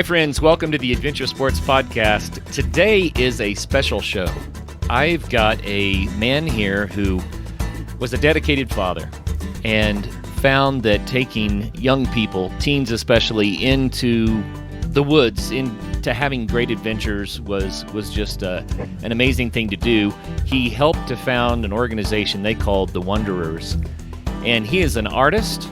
Hi, friends. Welcome to the Adventure Sports Podcast. Today is a special show. I've got a man here who was a dedicated father and found that taking young people, teens especially, into the woods, into having great adventures was just an amazing thing to do. He helped to found an organization they called the Wanderers. And he is an artist,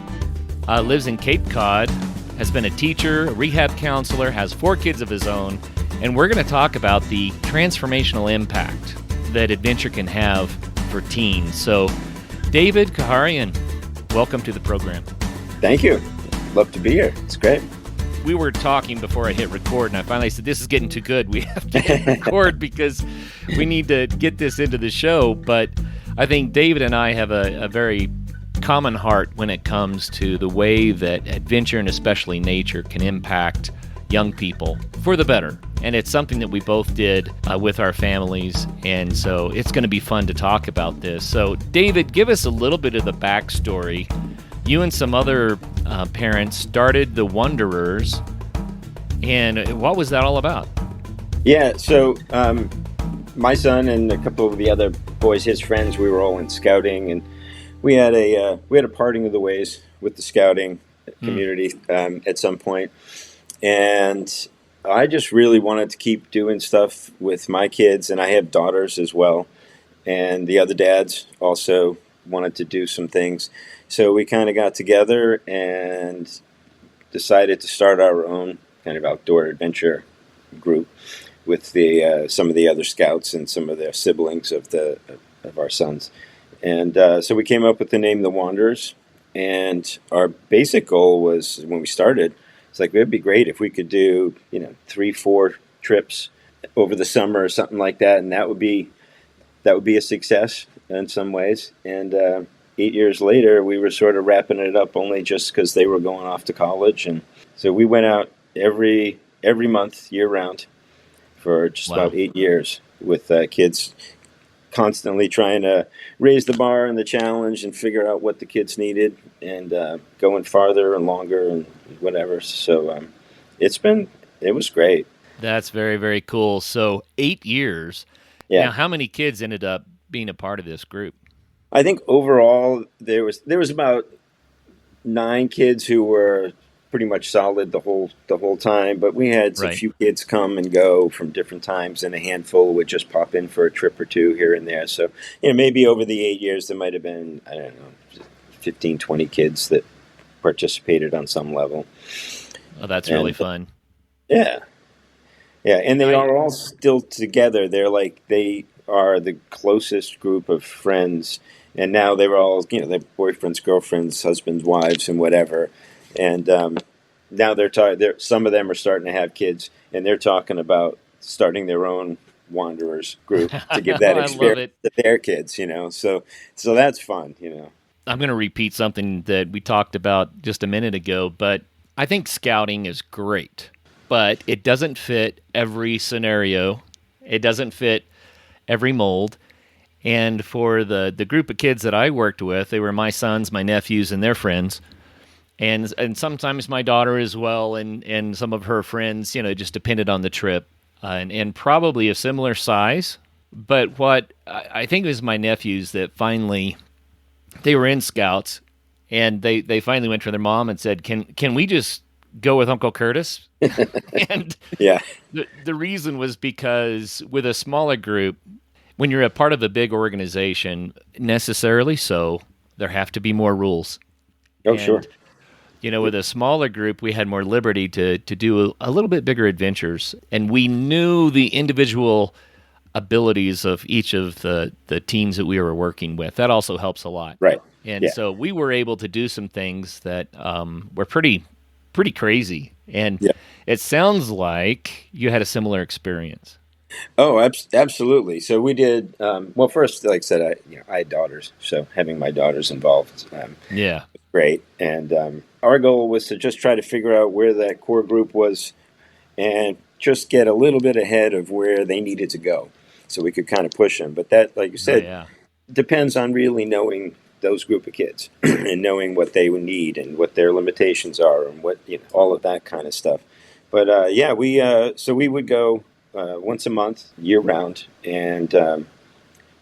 lives in Cape Cod, has been a teacher, a rehab counselor, has 4 kids of his own, and we're going to talk about the transformational impact that adventure can have for teens. So, David Kooharian, welcome to the program. Thank you. Love to be here. It's great. We were talking before I hit record, and I finally said, this is getting too good. We have to hit record because we need to get this into the show. But I think David and I have a very common heart when it comes to the way that adventure and especially nature can impact young people for the better. And it's something that we both did with our families, and so it's going to be fun to talk about this. So, David, give us a little bit of the backstory. You and some other parents started the Wanderers, and what was that all about? Yeah, so my son and a couple of the other boys, his friends, we were all in scouting, and we had a parting of the ways with the scouting community at some point, and I just really wanted to keep doing stuff with my kids, and I have daughters as well, and the other dads also wanted to do some things, so we kind of got together and decided to start our own kind of outdoor adventure group with the some of the other scouts and some of their siblings of our sons. And so we came up with the name The Wanderers, and our basic goal was, when we started, it's like, it'd be great if we could do, 3-4 trips over the summer or something like that, and that would be a success in some ways. And 8 years later, we were sort of wrapping it up only just because they were going off to college, and so we went out every month, year round, for just about 8 years with kids, constantly trying to raise the bar and the challenge and figure out what the kids needed, and going farther and longer and whatever. So it was great. That's very, very cool. So 8 years. Yeah. Now, how many kids ended up being a part of this group? I think overall there was about 9 kids who were pretty much solid the whole time, but we had a few kids come and go from different times, and a handful would just pop in for a trip or two here and there. So, maybe over the 8 years there might have been, 15, 20 kids that participated on some level. Oh, that's really fun. Yeah. Yeah, and they are all still together. They are the closest group of friends, and now they're all, their boyfriends, girlfriends, husbands, wives, and whatever. And now some of them are starting to have kids, and they're talking about starting their own Wanderers group to give that experience to their kids, So that's fun, I'm going to repeat something that we talked about just a minute ago, but I think scouting is great, but it doesn't fit every scenario. It doesn't fit every mold. And for the group of kids that I worked with, they were my sons, my nephews, and their friends. And sometimes my daughter as well, and some of her friends, just depended on the trip, and probably a similar size. But what I think it was my nephews that finally, they were in Scouts, and they finally went to their mom and said, can we just go with Uncle Curtis? And yeah, the reason was because with a smaller group, when you're a part of a big organization, necessarily so, there have to be more rules. Oh, sure. With a smaller group, we had more liberty to do a little bit bigger adventures, and we knew the individual abilities of each of the teams that we were working with. That also helps a lot. Right. And so we were able to do some things that were pretty crazy. And it sounds like you had a similar experience. Oh, absolutely. So we did, well, first, like I said, I had daughters, so having my daughters involved was great. And our goal was to just try to figure out where that core group was and just get a little bit ahead of where they needed to go so we could kind of push them. But that, like you said, depends on really knowing those group of kids and knowing what they would need and what their limitations are and what, all of that kind of stuff. But yeah, we would go once a month, year round, and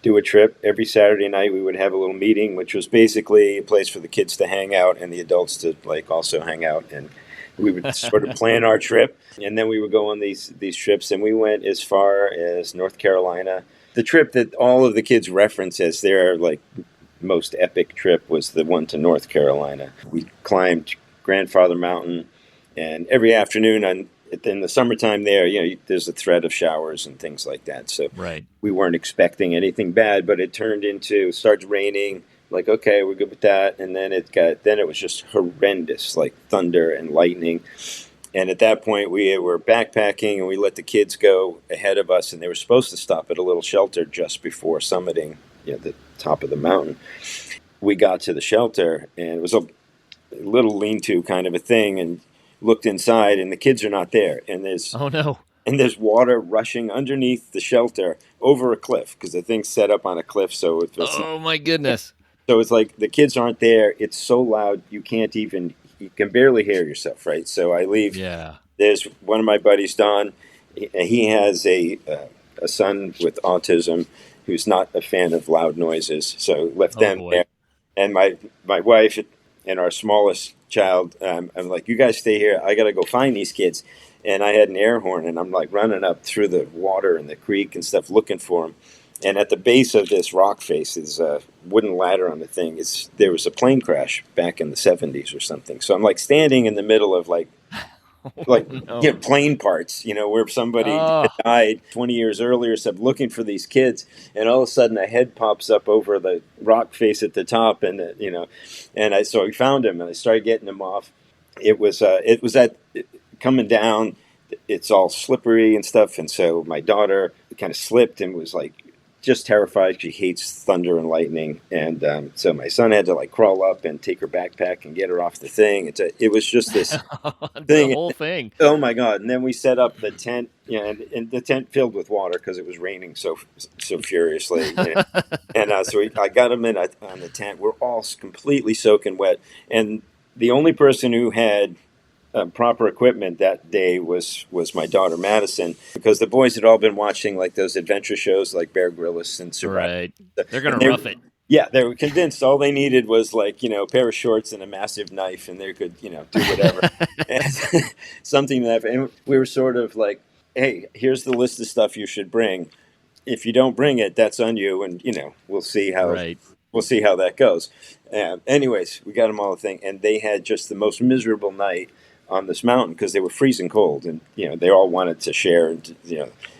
do a trip every Saturday night. We would have a little meeting, which was basically a place for the kids to hang out and the adults to like also hang out. And we would sort of plan our trip, and then we would go on these trips. And we went as far as North Carolina. The trip that all of the kids reference as their like most epic trip was the one to North Carolina. We climbed Grandfather Mountain, and every afternoon in the summertime there, there's a threat of showers and things like that. So Right. we weren't expecting anything bad, but it turned into starts raining. Like, okay, we're good with that, and then it was just horrendous, like thunder and lightning. And at that point, we were backpacking, and we let the kids go ahead of us, and they were supposed to stop at a little shelter just before summiting, the top of the mountain. We got to the shelter, and it was a little lean-to kind of a thing, and looked inside, and the kids are not there, and Oh no. there's water rushing underneath the shelter over a cliff because the thing's set up on a cliff, Oh my goodness. so it's like the kids aren't there. It's so loud you can barely hear yourself, right? So I leave. Yeah. There's one of my buddies, Don. He has a son with autism who's not a fan of loud noises, so left Oh them boy. there. And my wife and our smallest child, I'm like, you guys stay here. I got to go find these kids. And I had an air horn, and I'm like running up through the water and the creek and stuff looking for them. And at the base of this rock face is a wooden ladder on the thing. There was a plane crash back in the 70s or something. So I'm like standing in the middle of like No. plane parts, where somebody Oh. died 20 years earlier. So I'm looking for these kids, and all of a sudden a head pops up over the rock face at the top, and so I found him, and I started getting him off. It was coming down. It's all slippery and stuff, and so my daughter kind of slipped and was like just terrified. She hates thunder and lightning, and so my son had to like crawl up and take her backpack and get her off the thing. It was just this The thing. whole thing. Oh my god! And then we set up the tent, and the tent filled with water because it was raining so furiously. And I got them on the tent. We're all completely soaking wet, and the only person who had proper equipment that day was my daughter Madison, because the boys had all been watching like those adventure shows like Bear Grylls and Survivor. Right. They're gonna And they rough it. Yeah, they were convinced all they needed was like a pair of shorts and a massive knife, and they could do whatever. And something that, and we were sort of like, hey, here's the list of stuff you should bring. If you don't bring it, that's on you, and we'll see how Right. that goes. Anyways, we got them all the thing, and they had just the most miserable night on this mountain because they were freezing cold, and they all wanted to share,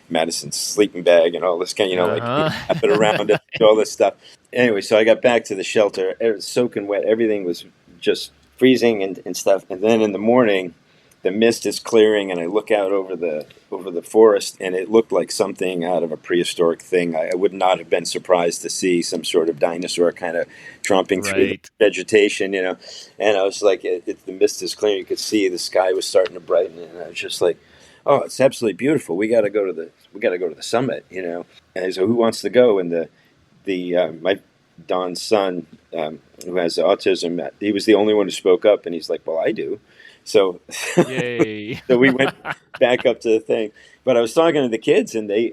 Madison's sleeping bag and all this kind, like wrap it around and all this stuff. Anyway, so I got back to the shelter. It was soaking wet. Everything was just freezing and stuff. And then in the morning, the mist is clearing, and I look out over the forest, and it looked like something out of a prehistoric thing. I would not have been surprised to see some sort of dinosaur kind of tromping through the vegetation, And I was like, the mist is clearing. You could see the sky was starting to brighten, and I was just like, oh, it's absolutely beautiful. We got to go to the summit, And so, who wants to go? And my Don's son, who has autism, he was the only one who spoke up, and he's like, well, I do. So, Yay. so we went back up to the thing. But I was talking to the kids, and they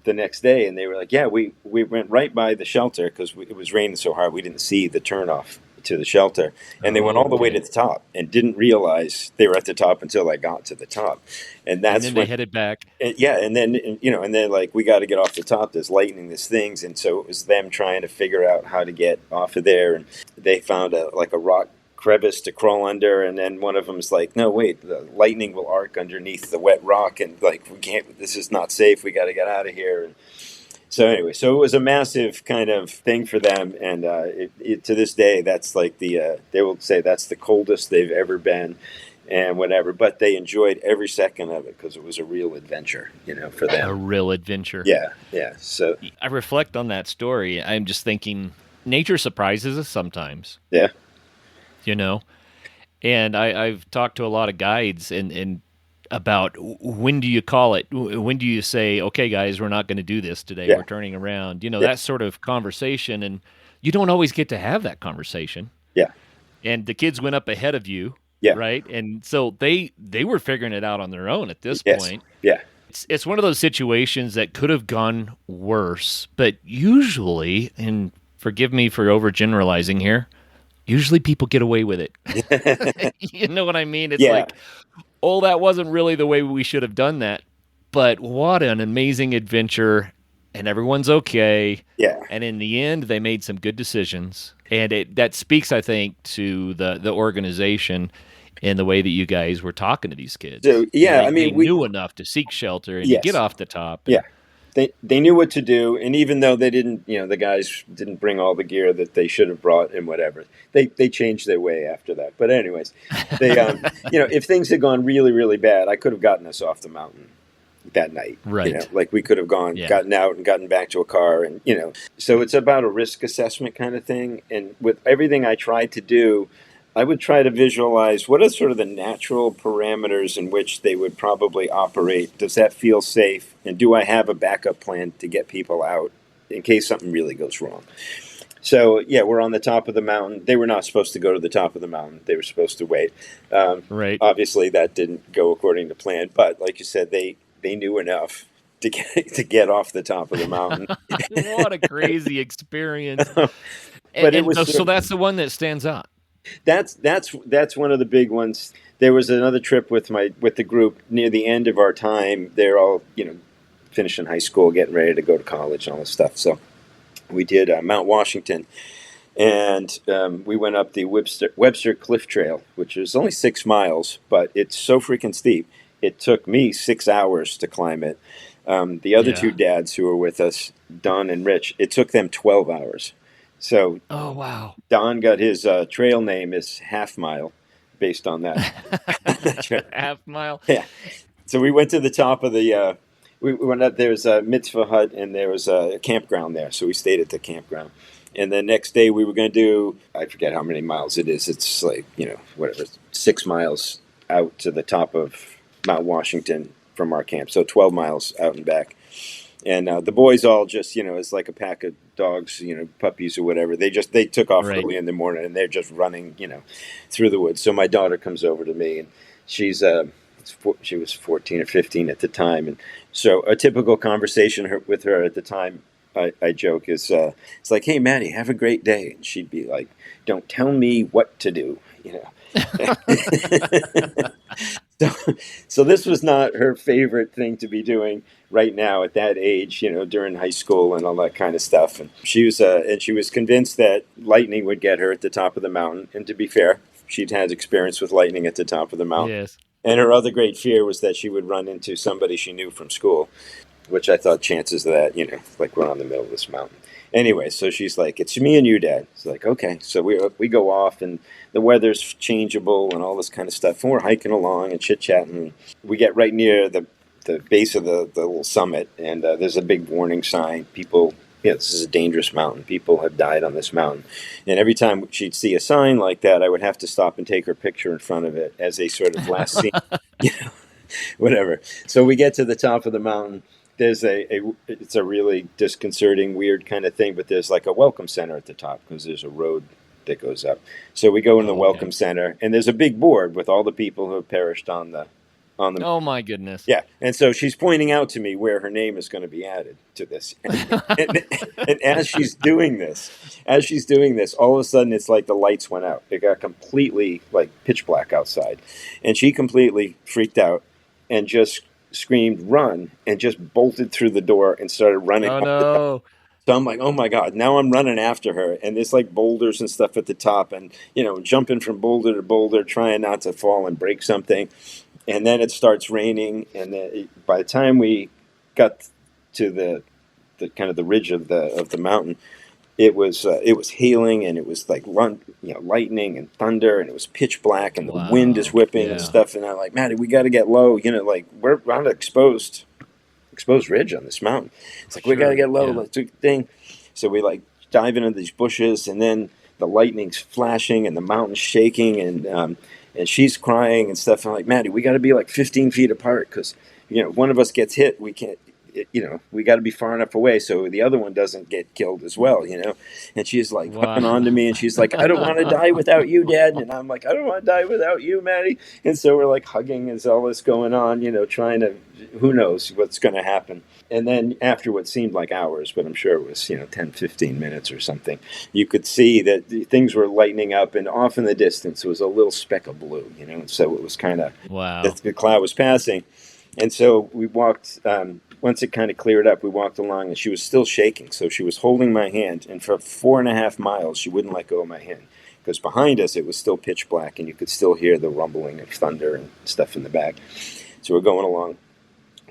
the next day, and they were like, yeah, we went right by the shelter because it was raining so hard we didn't see the turnoff to the shelter, and they went all the way to the top and didn't realize they were at the top until I got to the top, and that's And then when they headed back. and then like, we got to get off the top. There's lightning, there's things, and so it was them trying to figure out how to get off of there, and they found a rock crevice to crawl under, and then one of them's like, no, wait, the lightning will arc underneath the wet rock, and like, we can't, this is not safe, we got to get out of here. And so anyway, so it was a massive kind of thing for them, and to this day, that's like they will say that's the coldest they've ever been, and whatever. But they enjoyed every second of it because it was a real adventure, for them. A real adventure. Yeah. So I reflect on that story. I'm just thinking, nature surprises us sometimes. yeah, And I've talked to a lot of guides and about when do you call it? When do you say, okay, guys, we're not going to do this today. Yeah. We're turning around. That sort of conversation. And you don't always get to have that conversation. Yeah. And the kids went up ahead of you, Yeah. right? And so they were figuring it out on their own at this Yes. point. Yeah. It's one of those situations that could have gone worse, but usually, and forgive me for overgeneralizing here, usually people get away with it. You know what I mean? It's Yeah. like, oh, that wasn't really the way we should have done that. But what an amazing adventure, and everyone's okay. Yeah. And in the end, they made some good decisions, and that speaks, I think, to the organization and the way that you guys were talking to these So kids. yeah, I They mean, we knew enough to seek shelter and to get yes. off the top. Yeah. And They knew what to do, and even though they didn't, the guys didn't bring all the gear that they should have brought and whatever, they changed their way after that. But anyways, they if things had gone really really bad, I could have gotten us off the mountain that night. right, Like we could have yeah, gotten out and gotten back to a car, and so it's about a risk assessment kind of thing. And with everything I tried to do, I would try to visualize what are sort of the natural parameters in which they would probably operate. Does that feel safe? And do I have a backup plan to get people out in case something really goes wrong? So, yeah, we're on the top of the mountain. They were not supposed to go to the top of the mountain. They were supposed to wait. right. Obviously, that didn't go according to plan. But like you said, they knew enough to get off the top of the mountain. What a crazy experience! But it And was so that's the one that stands out. that's one of the big ones. There was another trip with the group near the end of our time. They're all finishing high school, getting ready to go to college, and all this stuff. So we did Mount Washington, and we went up the Webster Cliff Trail, which is only 6 miles, but it's so freaking steep. It took me 6 hours to climb it. The other two Yeah. dads who were with us, Don and Rich, it took them 12 hours. So Oh wow. Don got his trail name is Half Mile, based on that. That's right. Half mile. Yeah. So we went to the top of the. We went up. There was a mitzvah hut, and there was a campground there. So we stayed at the campground. And the next day we were going to do. I forget how many miles it is. It's like whatever, 6 miles out to the top of Mount Washington from our camp. So 12 miles out and back. And the boys all just, it's like a pack of dogs, puppies or whatever. They took off Right. early in the morning, and they're just running, through the woods. So my daughter comes over to me, and she was 14 or 15 at the time. And so a typical conversation with her at the time, I joke, is it's like, hey, Maddie, have a great day. And she'd be like, don't tell me what to do, So, so this was not her favorite thing to be doing right now at that age, during high school and all that kind of stuff. And she was convinced that lightning would get her at the top of the mountain. And to be fair, she'd had experience with lightning at the top of the mountain. Yes. And her other great fear was that she would run into somebody she knew from school, which I thought chances of that, like we're on the middle of this mountain. Anyway, so she's like, it's me and you, Dad. It's like, okay. So we go off, and the weather's changeable and all this kind of stuff. And we're hiking along and chit-chatting. We get right near the base of the little summit, and there's a big warning sign. People, this is a dangerous mountain. People have died on this mountain. And every time she'd see a sign like that, I would have to stop and take her picture in front of it as a sort of last scene, whatever. So we get to the top of the mountain. There's it's a really disconcerting, weird kind of thing, but there's like a welcome center at the top because there's a road that goes up. So we go in the Oh, okay. welcome center, and there's a big board with all the people who have perished on the. Oh my goodness. Yeah, and so she's pointing out to me where her name is going to be added to this. And as she's doing this, all of a sudden it's like the lights went out. It got completely like pitch black outside, and she completely freaked out and just screamed "run" and just bolted through the door and started running. Oh no. So I'm like, oh my God, now I'm running after her. And there's like boulders and stuff at the top, and jumping from boulder to boulder, trying not to fall and break something. And then it starts raining, and then by the time we got to the kind of the ridge of the mountain, it was hailing, and it was like lightning and thunder, and it was pitch black, and the wind is Wow. whipping and Yeah. stuff. And I'm like, Maddie, we got to get low. Like we're on an exposed ridge on this mountain. It's like we got to Sure. get low. Yeah. Let's do the thing. So we like dive into these bushes, and then the lightning's flashing, and the mountain's shaking, and she's crying and stuff. And I'm like, Maddie, we got to be like 15 feet apart because one of us gets hit, we can't. we got to be far enough away so the other one doesn't get killed as well, And she's like Wow. hugging on to me, and she's like, I don't want to die without you, Dad. And I'm like, I don't want to die without you, Maddie. And so we're like hugging as all this going on, trying to, who knows what's going to happen. And then after what seemed like hours, but I'm sure it was, 10, 15 minutes or something, you could see that things were lightening up, and off in the distance was a little speck of blue, and so it was kind of, Wow. the cloud was passing. And so we walked, once it kind of cleared up, we walked along, and she was still shaking. So she was holding my hand, and for 4.5 miles, she wouldn't let go of my hand. Because behind us, it was still pitch black, and you could still hear the rumbling of thunder and stuff in the back. So we're going along.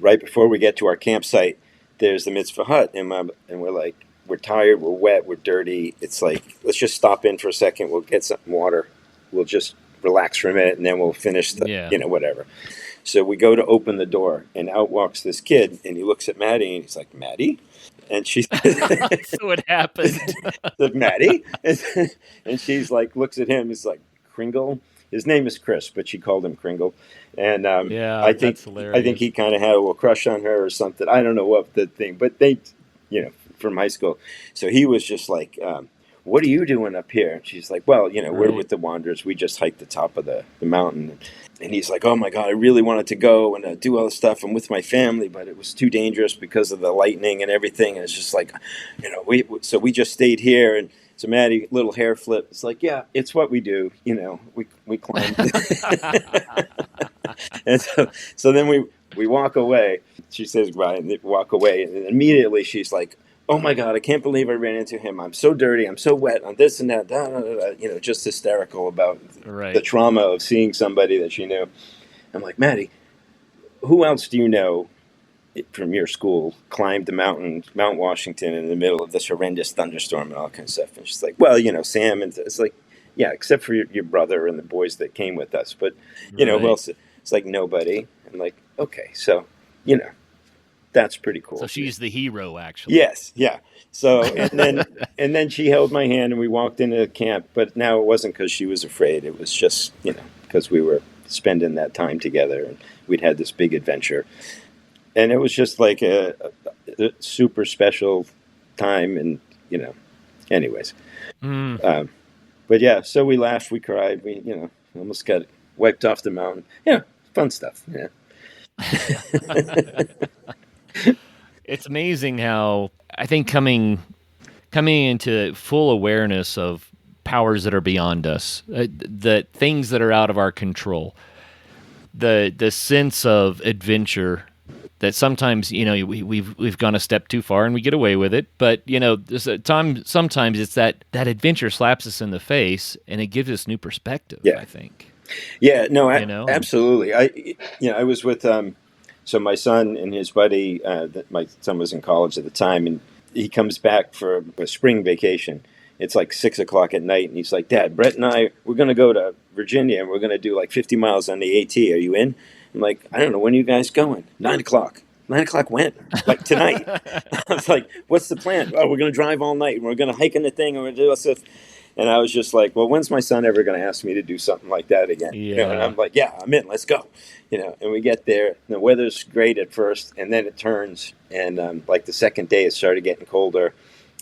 Right before we get to our campsite, there's the mitzvah hut, and we're like, we're tired, we're wet, we're dirty. It's like, let's just stop in for a second. We'll get some water. We'll just relax for a minute, and then we'll finish whatever. So we go to open the door, and out walks this kid, and he looks at Maddie, and he's like, Maddie? And she's So it happened. like, Maddie? And she's like, looks at him, he's like, Kringle? His name is Chris, but she called him Kringle. And I think he kind of had a little crush on her or something. I don't know what the thing, but they, from high school. So he was just like, what are you doing up here? And she's like, well, we're with the Wanderers. We just hiked the top of the mountain. And he's like, oh my God, I really wanted to go and do all this stuff. I'm with my family, but it was too dangerous because of the lightning and everything. And it's just like, so we just stayed here. And so Maddie, little hair flip. It's like, yeah, it's what we do. We climbed. And so then we walk away. She says goodbye and they walk away. And then immediately she's like, oh my God, I can't believe I ran into him. I'm so dirty. I'm so wet on this and that. Just hysterical about the trauma of seeing somebody that she knew. I'm like, Maddie, who else do you know from your school climbed the mountain, Mount Washington, in the middle of this horrendous thunderstorm and all kind of stuff? And she's like, well, Sam. And it's like, yeah, except for your brother and the boys that came with us. But, who else? It's like nobody. I'm like, okay, so, that's pretty cool. So she's the hero, actually. Yes, yeah. So and then she held my hand and we walked into the camp. But now it wasn't because she was afraid. It was just because we were spending that time together and we'd had this big adventure, and it was just like a super special time. And anyways, but yeah. So we laughed, we cried, we almost got wiped off the mountain. Yeah, fun stuff. Yeah. It's amazing how I think coming into full awareness of powers that are beyond us, the things that are out of our control, the sense of adventure that sometimes we've gone a step too far and we get away with it, but there's a time sometimes it's that adventure slaps us in the face and it gives us new perspective. Yeah. I think. Yeah. No. Absolutely. I was with. So my son and his buddy, my son was in college at the time, and he comes back for a spring vacation. It's like 6:00 at night, and he's like, Dad, Brett and I, we're going to go to Virginia, and we're going to do like 50 miles on the AT. Are you in? I'm like, I don't know. When are you guys going? 9:00. 9:00 when? Like tonight. I was like, what's the plan? Oh, we're going to drive all night, and we're going to hike in the thing, and we're going to do all stuff. And I was just like, well, when's my son ever going to ask me to do something like that again? Yeah. And I'm like, yeah, I'm in. Let's go. And we get there. And the weather's great at first, and then it turns. And like the second day, it started getting colder.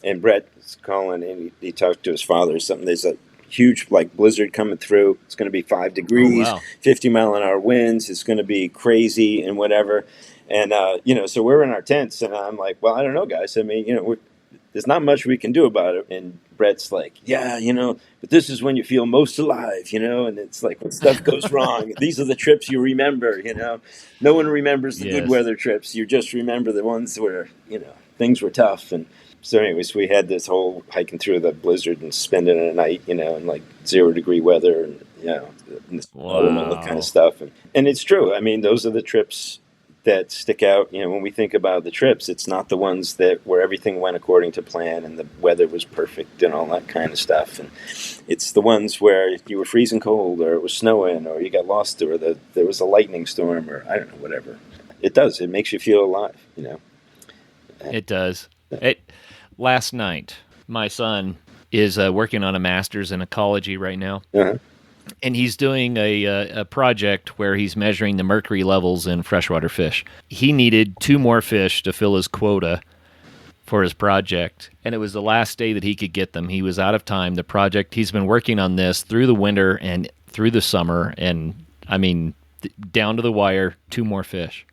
And Brett's calling, and he talked to his father or something. There's a huge blizzard coming through. It's going to be 5 degrees, 50-mile-an-hour winds. It's going to be crazy and whatever. And so we're in our tents, and I'm like, well, I don't know, guys. I mean, there's not much we can do about it. And Brett's like, yeah, but this is when you feel most alive, and it's like when stuff goes wrong. These are the trips you remember, No one remembers the good weather trips. You just remember the ones where, things were tough. And so anyways, we had this whole hiking through the blizzard and spending a night, in like 0-degree weather and, and all that kind of stuff. And it's true. I mean, those are the trips that stick out. When we think about the trips, it's not the ones where everything went according to plan and the weather was perfect and all that kind of stuff. And it's the ones where you were freezing cold, or it was snowing, or you got lost, or there was a lightning storm, or I don't know, whatever. It does. It makes you feel alive. It does. Last night, my son is working on a master's in ecology right now. Uh-huh. and he's doing a project where he's measuring the mercury levels in freshwater fish. He needed 2 more fish to fill his quota for his project, and it was the last day that he could get them. He was out of time. The project, he's been working on this through the winter and through the summer, and I mean, down to the wire, 2 more fish.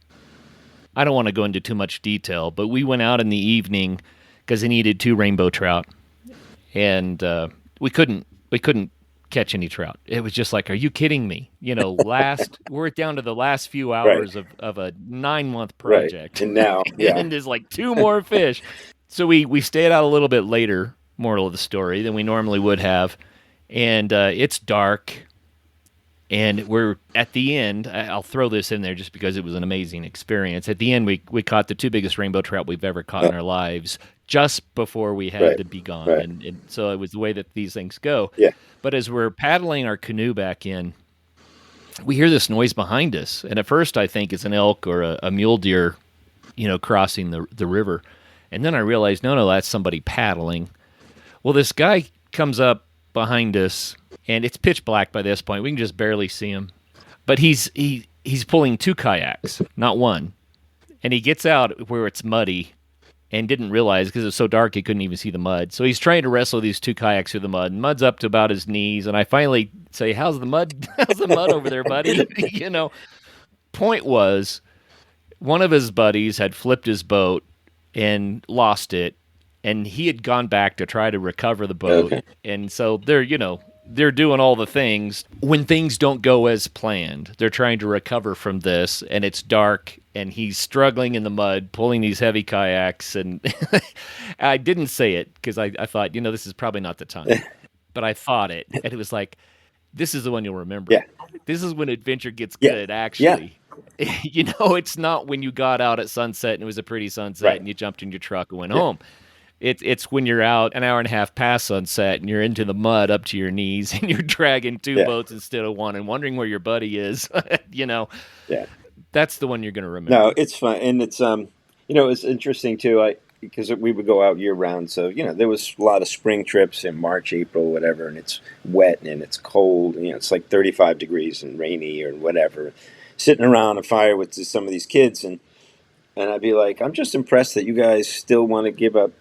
I don't want to go into too much detail, but we went out in the evening because he needed 2 rainbow trout, and we couldn't catch any trout. It was just like, are you kidding me? We're down to the last few Right. hours of a 9-month Right. project, And now, yeah. and there's like 2 more fish. So we stayed out a little bit later, moral of the story, than we normally would have, and it's dark. And we're at the end. I'll throw this in there just because it was an amazing experience. At the end, we caught the 2 biggest rainbow trout we've ever caught in our lives just before we had Right. to be gone. Right. And so it was the way that these things go. Yeah. But as we're paddling our canoe back in, we hear this noise behind us. And at first, I think it's an elk or a mule deer, crossing the river. And then I realized, no, that's somebody paddling. Well, this guy comes up behind us, and it's pitch black by this point. We can just barely see him. But he's pulling 2 kayaks, not one. And he gets out where it's muddy and didn't realize because it was so dark he couldn't even see the mud. So he's trying to wrestle these 2 kayaks through the mud. And mud's up to about his knees, and I finally say, "How's the mud? How's the mud over there, buddy?" Point was, one of his buddies had flipped his boat and lost it, and he had gone back to try to recover the boat. Okay. And so they're doing all the things when things don't go as planned. They're trying to recover from this, and it's dark, and he's struggling in the mud, pulling these heavy kayaks. And I didn't say it because I thought, this is probably not the time. But I thought it, and it was like, this is the one you'll remember. Yeah. This is when adventure gets Yeah. good, actually. It's not when you got out at sunset and it was a pretty sunset Right. and you jumped in your truck and went home. It's when you're out an hour and a half past sunset and you're into the mud up to your knees and you're dragging 2 Yeah. boats instead of one and wondering where your buddy is. Yeah. That's the one you're going to remember. No, it's fun, and it's it's interesting too. Because we would go out year round, so there was a lot of spring trips in March, April, whatever, and it's wet and it's cold. It's like 35 degrees and rainy or whatever. Sitting around a fire with some of these kids, and I'd be like, I'm just impressed that you guys still want to give up,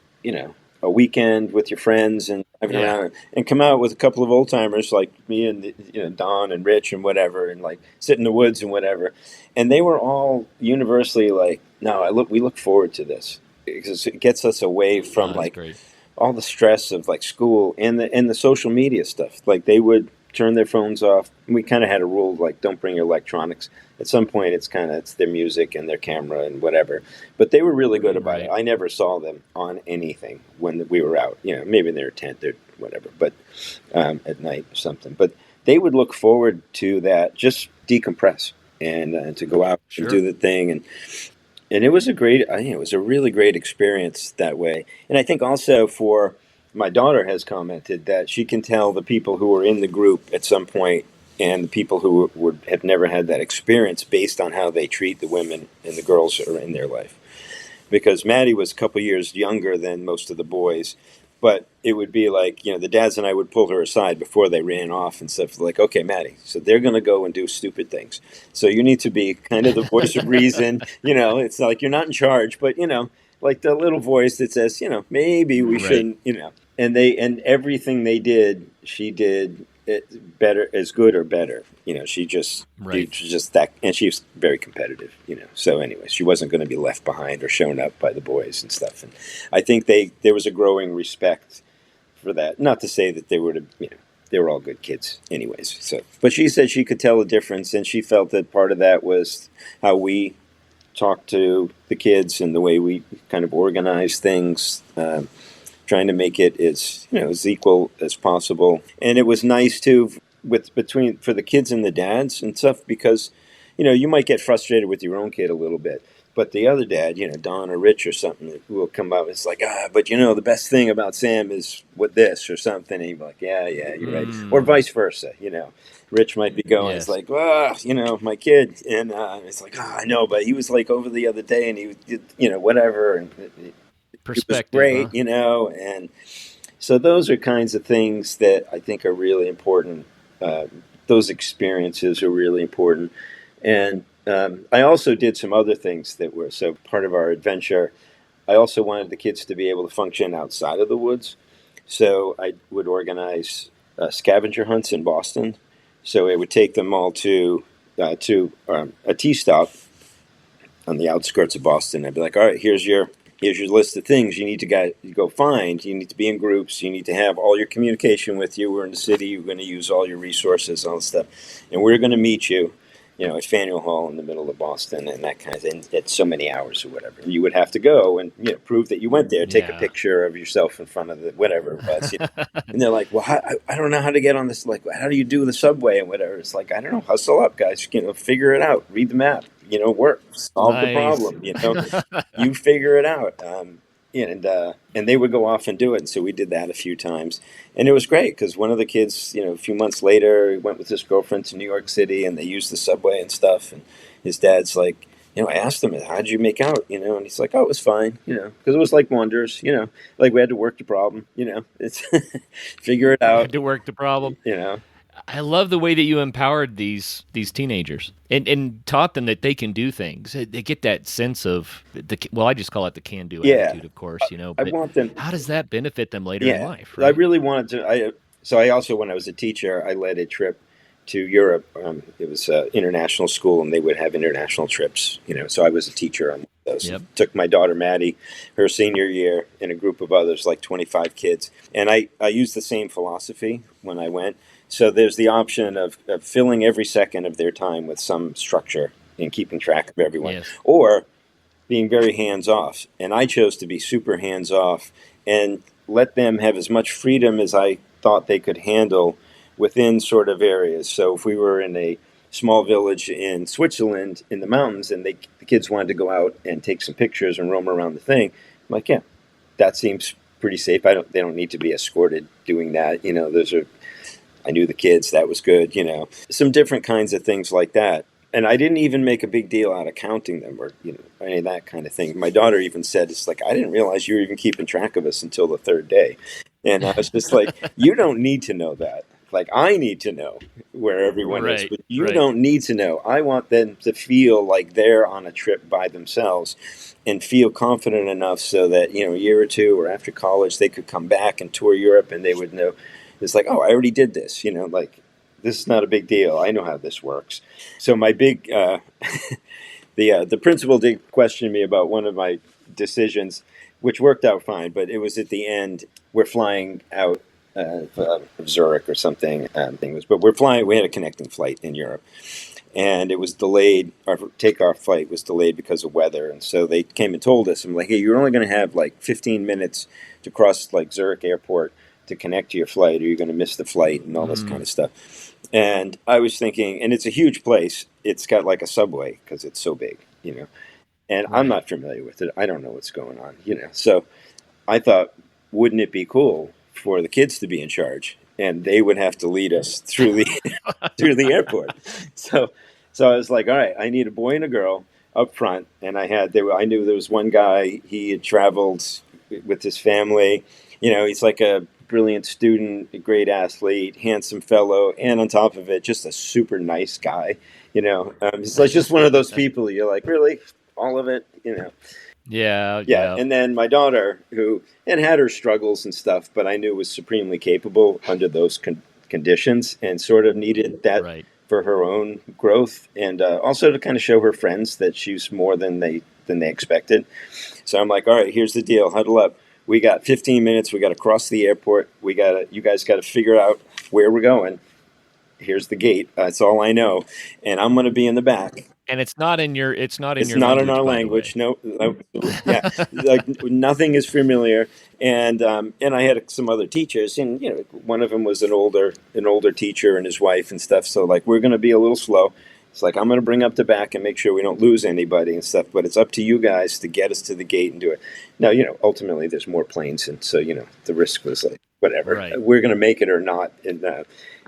a weekend with your friends and driving Yeah. around and come out with a couple of old timers like me and Don and Rich and whatever, and like sit in the woods and whatever. And they were all universally like, no, we look forward to this because it gets us away from That's like great. all the stress of like school and the social media stuff. Like they would turn their phones off. We kind of had a rule like don't bring your electronics. At some point, it's their music and their camera and whatever. But they were really good about it. Right. I never saw them on anything when we were out. Maybe in their tent or whatever, but at night or something. But they would look forward to that, just decompress and to go out Sure. and do the thing and it was it was a really great experience that way. And I think also for my daughter has commented that she can tell the people who were in the group at some point and the people who would have never had that experience based on how they treat the women and the girls that are in their life. Because Maddie was a couple years younger than most of the boys, but it would be like, the dads and I would pull her aside before they ran off and stuff like, okay, Maddie, so they're going to go and do stupid things. So you need to be kind of the voice of reason. It's like you're not in charge, but, like the little voice that says, maybe we Right. shouldn't, and everything they did, she did it better, as good or better. She just, Right. she was just that, and she was very competitive, So anyway, she wasn't going to be left behind or shown up by the boys and stuff. And I think there was a growing respect for that. Not to say that they were, they were all good kids anyways. So, but she said she could tell a difference, and she felt that part of that was how we talked to the kids and the way we kind of organized things. Trying to make it as equal as possible, and it was nice too for the kids and the dads and stuff because you might get frustrated with your own kid a little bit, but the other dad, Don or Rich or something, who will come out and it's like but the best thing about Sam is what this or something, and you're like yeah you're right, or vice versa. Rich might be going, Yes. it's like, my kid, and it's like, I know, but he was like over the other day, and he did, whatever, and it was Perspective. great, Huh? and so those are kinds of things that I think are really important those experiences are really important. And I also did some other things that were so part of our adventure. I also wanted the kids to be able to function outside of the woods. So I would organize scavenger hunts in Boston. So it would take them all to a tea stop on the outskirts of Boston. I'd be like, all right, here's your list of things you need to go find. You need to be in groups. You need to have all your communication with you. We're in the city. You're going to use all your resources, all this stuff, and we're going to meet you, at Faneuil Hall in the middle of Boston, and that kind of thing. At so many hours or whatever. You would have to go and prove that you went there. Take a Yeah. picture of yourself in front of the whatever it was. And they're like, well, I don't know how to get on this. Like, how do you do the subway and whatever? It's like, I don't know. Hustle up, guys. Figure it out. Read the map. Work. Solve the Nice. problem. You figure it out. And they would go off and do it. And so we did that a few times, and it was great because one of the kids, a few months later, went with his girlfriend to New York City, and they used the subway and stuff. And his dad's like, I asked him, how did you make out? And he's like, oh, it was fine, because it was like Wonders, like we had to work the problem, it's figure it out, Had to work the problem. you know. I love the way that you empowered these teenagers and taught them that they can do things. They get that sense of I just call it the can-do attitude, of course, I But want them. how does that benefit them later in Yeah, life? I Right? really wanted to. I also, when I was a teacher, I led a trip to Europe. It was an international school, and they would have international trips. So I was a teacher on those. Yep. Took my daughter Maddie, her senior year, and a group of others, like 25 kids, and I used the same philosophy when I went. So there's the option of filling every second of their time with some structure and keeping track of everyone, Yes. or being very hands off. And I chose to be super hands off and let them have as much freedom as I thought they could handle within sort of areas. So if we were in a small village in Switzerland in the mountains and the kids wanted to go out and take some pictures and roam around the thing, I'm like, yeah, that seems pretty safe. They don't need to be escorted doing that. I knew the kids, that was good, some different kinds of things like that. And I didn't even make a big deal out of counting them or, any of that kind of thing. My daughter even said, it's like, I didn't realize you were even keeping track of us until the third day. And I was just like, you don't need to know that. Like, I need to know where everyone is, Right. but you Right. don't need to know. I want them to feel like they're on a trip by themselves and feel confident enough so that, a year or two or after college, they could come back and tour Europe and they would know. It's like, oh, I already did this, like, this is not a big deal. I know how this works. So my big, the principal did question me about one of my decisions, which worked out fine, but it was at the end. We're flying out of Zurich or something. But we're flying. We had a connecting flight in Europe, and it was delayed. Our takeoff flight was delayed because of weather, and so they came and told us, I'm like, hey, you're only going to have like 15 minutes to cross like Zurich airport to connect to your flight, or you're going to miss the flight and all this kind of stuff. And I was thinking, and it's a huge place. It's got like a subway because it's so big, and I'm Right. not familiar with it. I don't know what's going on, So I thought, wouldn't it be cool for the kids to be in charge, and they would have to lead us through through the airport? So I was like, all right, I need a boy and a girl up front, and I knew there was one guy. He had traveled with his family. He's like a brilliant student, a great athlete, handsome fellow, and on top of it, just a super nice guy. He's like just one of those people you're like, really, all of it, Yeah. Yeah. And then my daughter, who had her struggles and stuff, but I knew was supremely capable under those conditions, and sort of needed that Right. for her own growth, and also to kind of show her friends that she's more than they expected. So I'm like, all right, here's the deal, huddle up. We got 15 minutes. We got to cross the airport. You guys got to figure out where we're going. Here's the gate. That's all I know, and I'm going to be in the back. And it's not in your It's language, not in our by the language. way. No, yeah, like nothing is familiar. And I had some other teachers, and one of them was an older teacher and his wife and stuff. So like, we're going to be a little slow. It's like, I'm going to bring up the back and make sure we don't lose anybody and stuff. But it's up to you guys to get us to the gate and do it. Now, ultimately there's more planes, and so the risk was like, whatever, Right. we're going to make it or not, and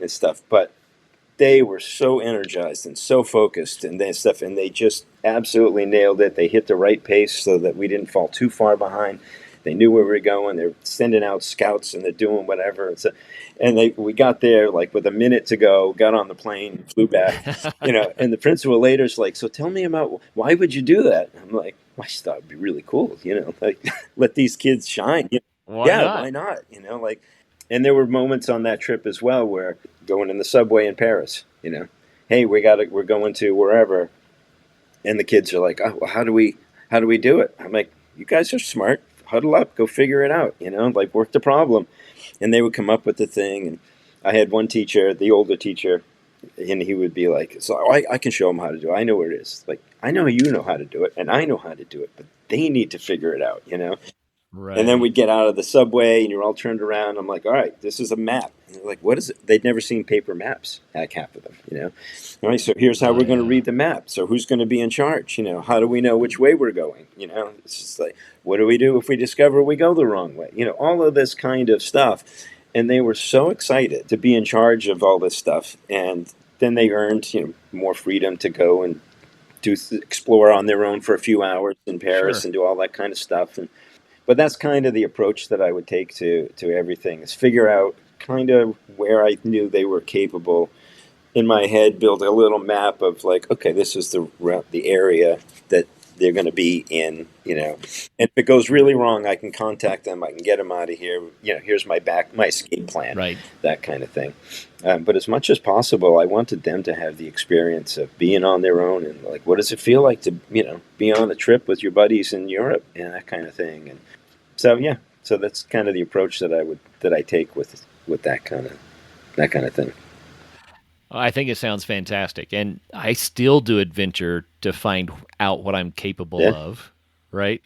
stuff. But they were so energized and so focused and stuff, and they just absolutely nailed it. They hit the right pace so that we didn't fall too far behind. they knew where we were going. They're sending out scouts and they're doing whatever. We got there like with a minute to go, got on the plane, flew back, and the principal later's like, so tell me about, why would you do that? I'm like, well, I just thought it'd be really cool, like let these kids shine. Why Yeah, not? why not? Like, and there were moments on that trip as well where going in the subway in Paris, hey, we're going to wherever, and the kids are like, oh, well, how do we do it? I'm like, you guys are smart. Huddle up, go figure it out. Like work the problem, and they would come up with the thing. And I had one teacher, the older teacher, and he would be like, so I can show them how to do it. I know where it is. Like, I know you know how to do it, and I know how to do it, but they need to figure it out. And then Right. we'd get out of the subway, and you're all turned around. I'm like, all right, this is a map. And they're like, what is it? They'd never seen paper maps, like half of them. All right, so here's how Oh, we're going to yeah. read the map. So who's going to be in charge? How do we know which way we're going? It's just like, what do we do if we discover we go the wrong way? All of this kind of stuff. And they were so excited to be in charge of all this stuff. And then they earned, more freedom to go and explore on their own for a few hours in Paris Sure. and do all that kind of stuff. But that's kind of the approach that I would take to everything, is figure out kind of where I knew they were capable. In my head, build a little map of like, okay, this is the area that they're going to be in, And if it goes really wrong, I can contact them. I can get them out of here. Here's my escape plan, Right. that kind of thing. But as much as possible, I wanted them to have the experience of being on their own and like, what does it feel like to, be on a trip with your buddies in Europe and that kind of thing. And so yeah, so that's kind of the approach that I take with that kind of thing. I think it sounds fantastic. And I still do adventure to find out what I'm capable Yeah, of, right?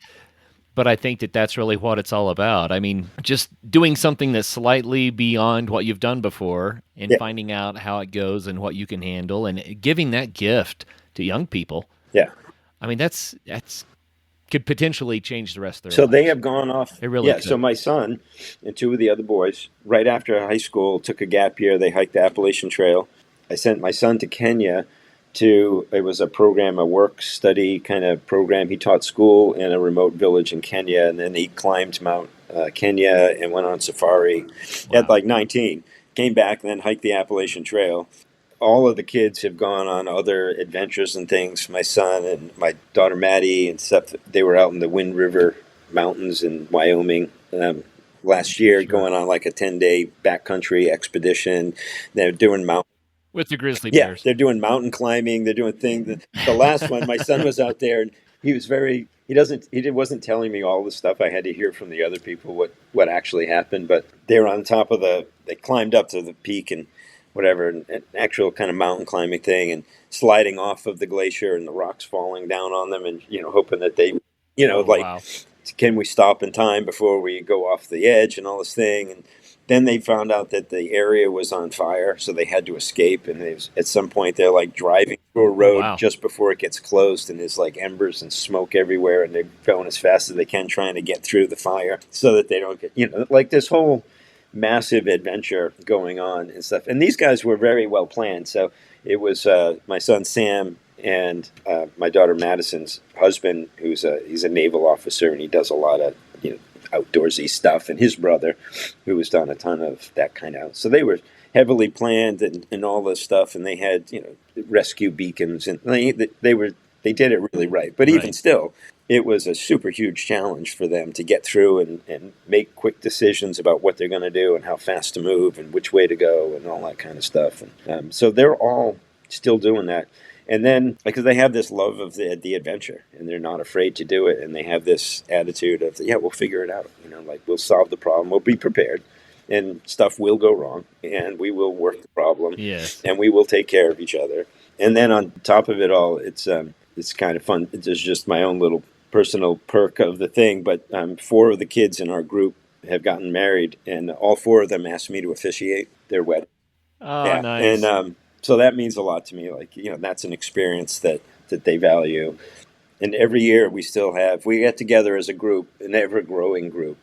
But I think that that's really what it's all about. I mean, just doing something that's slightly beyond what you've done before and yeah, finding out how it goes and what you can handle and giving that gift to young people. yeah. I mean, that's could potentially change the rest of their So they lives. have gone off. It really Yeah. So could. my son and two of the other boys, right after high school, took a gap year. They hiked the Appalachian Trail. I sent my son to Kenya. It was a program, a work study kind of program. He taught school in a remote village in Kenya, and then he climbed Mount Kenya and went on safari at Wow. like 19. Came back and then hiked the Appalachian Trail. All of the kids have gone on other adventures and things. My son and my daughter Maddie and stuff. They were out in the Wind River Mountains in Wyoming last year, Sure. going on like a 10-day backcountry expedition. They're doing With the grizzly yeah, bears. they're doing mountain climbing. They're doing things. The last one, my son was out there, and he was very. Wasn't telling me all the stuff. I had to hear from the other people what actually happened. But they were on top of they climbed up to the peak and whatever, an actual kind of mountain climbing thing, and sliding off of the glacier and the rocks falling down on them, and hoping that they, Oh, like, wow. can we stop in time before we go off the edge and all this thing. And then they found out that the area was on fire, so they had to escape. And at some point, they're like driving through a Oh, road wow. just before it gets closed, and there's like embers and smoke everywhere, and they're going as fast as they can, trying to get through the fire so that they don't get, like this whole massive adventure going on and stuff. And these guys were very well planned. So it was my son Sam and my daughter Madison's husband, he's a naval officer, and he does a lot of outdoorsy stuff, and his brother, who has done a ton of that kind of. So they were heavily planned and all this stuff, and they had rescue beacons, and they did it really right. But even Right. still, it was a super huge challenge for them to get through and make quick decisions about what they're going to do and how fast to move and which way to go and all that kind of stuff. And so they're all still doing that. And then, because they have this love of the adventure, and they're not afraid to do it, and they have this attitude of, yeah, we'll figure it out. Like, we'll solve the problem, we'll be prepared, and stuff will go wrong, and we will work the problem, Yes. and we will take care of each other. And then on top of it all, it's kind of fun. It's just my own little personal perk of the thing. But 4 of the kids in our group have gotten married, and all 4 of them asked me to officiate their wedding. Oh, Yeah, and nice. so that means a lot to me. Like, that's an experience that they value. And every year we get together as a group, an ever growing group,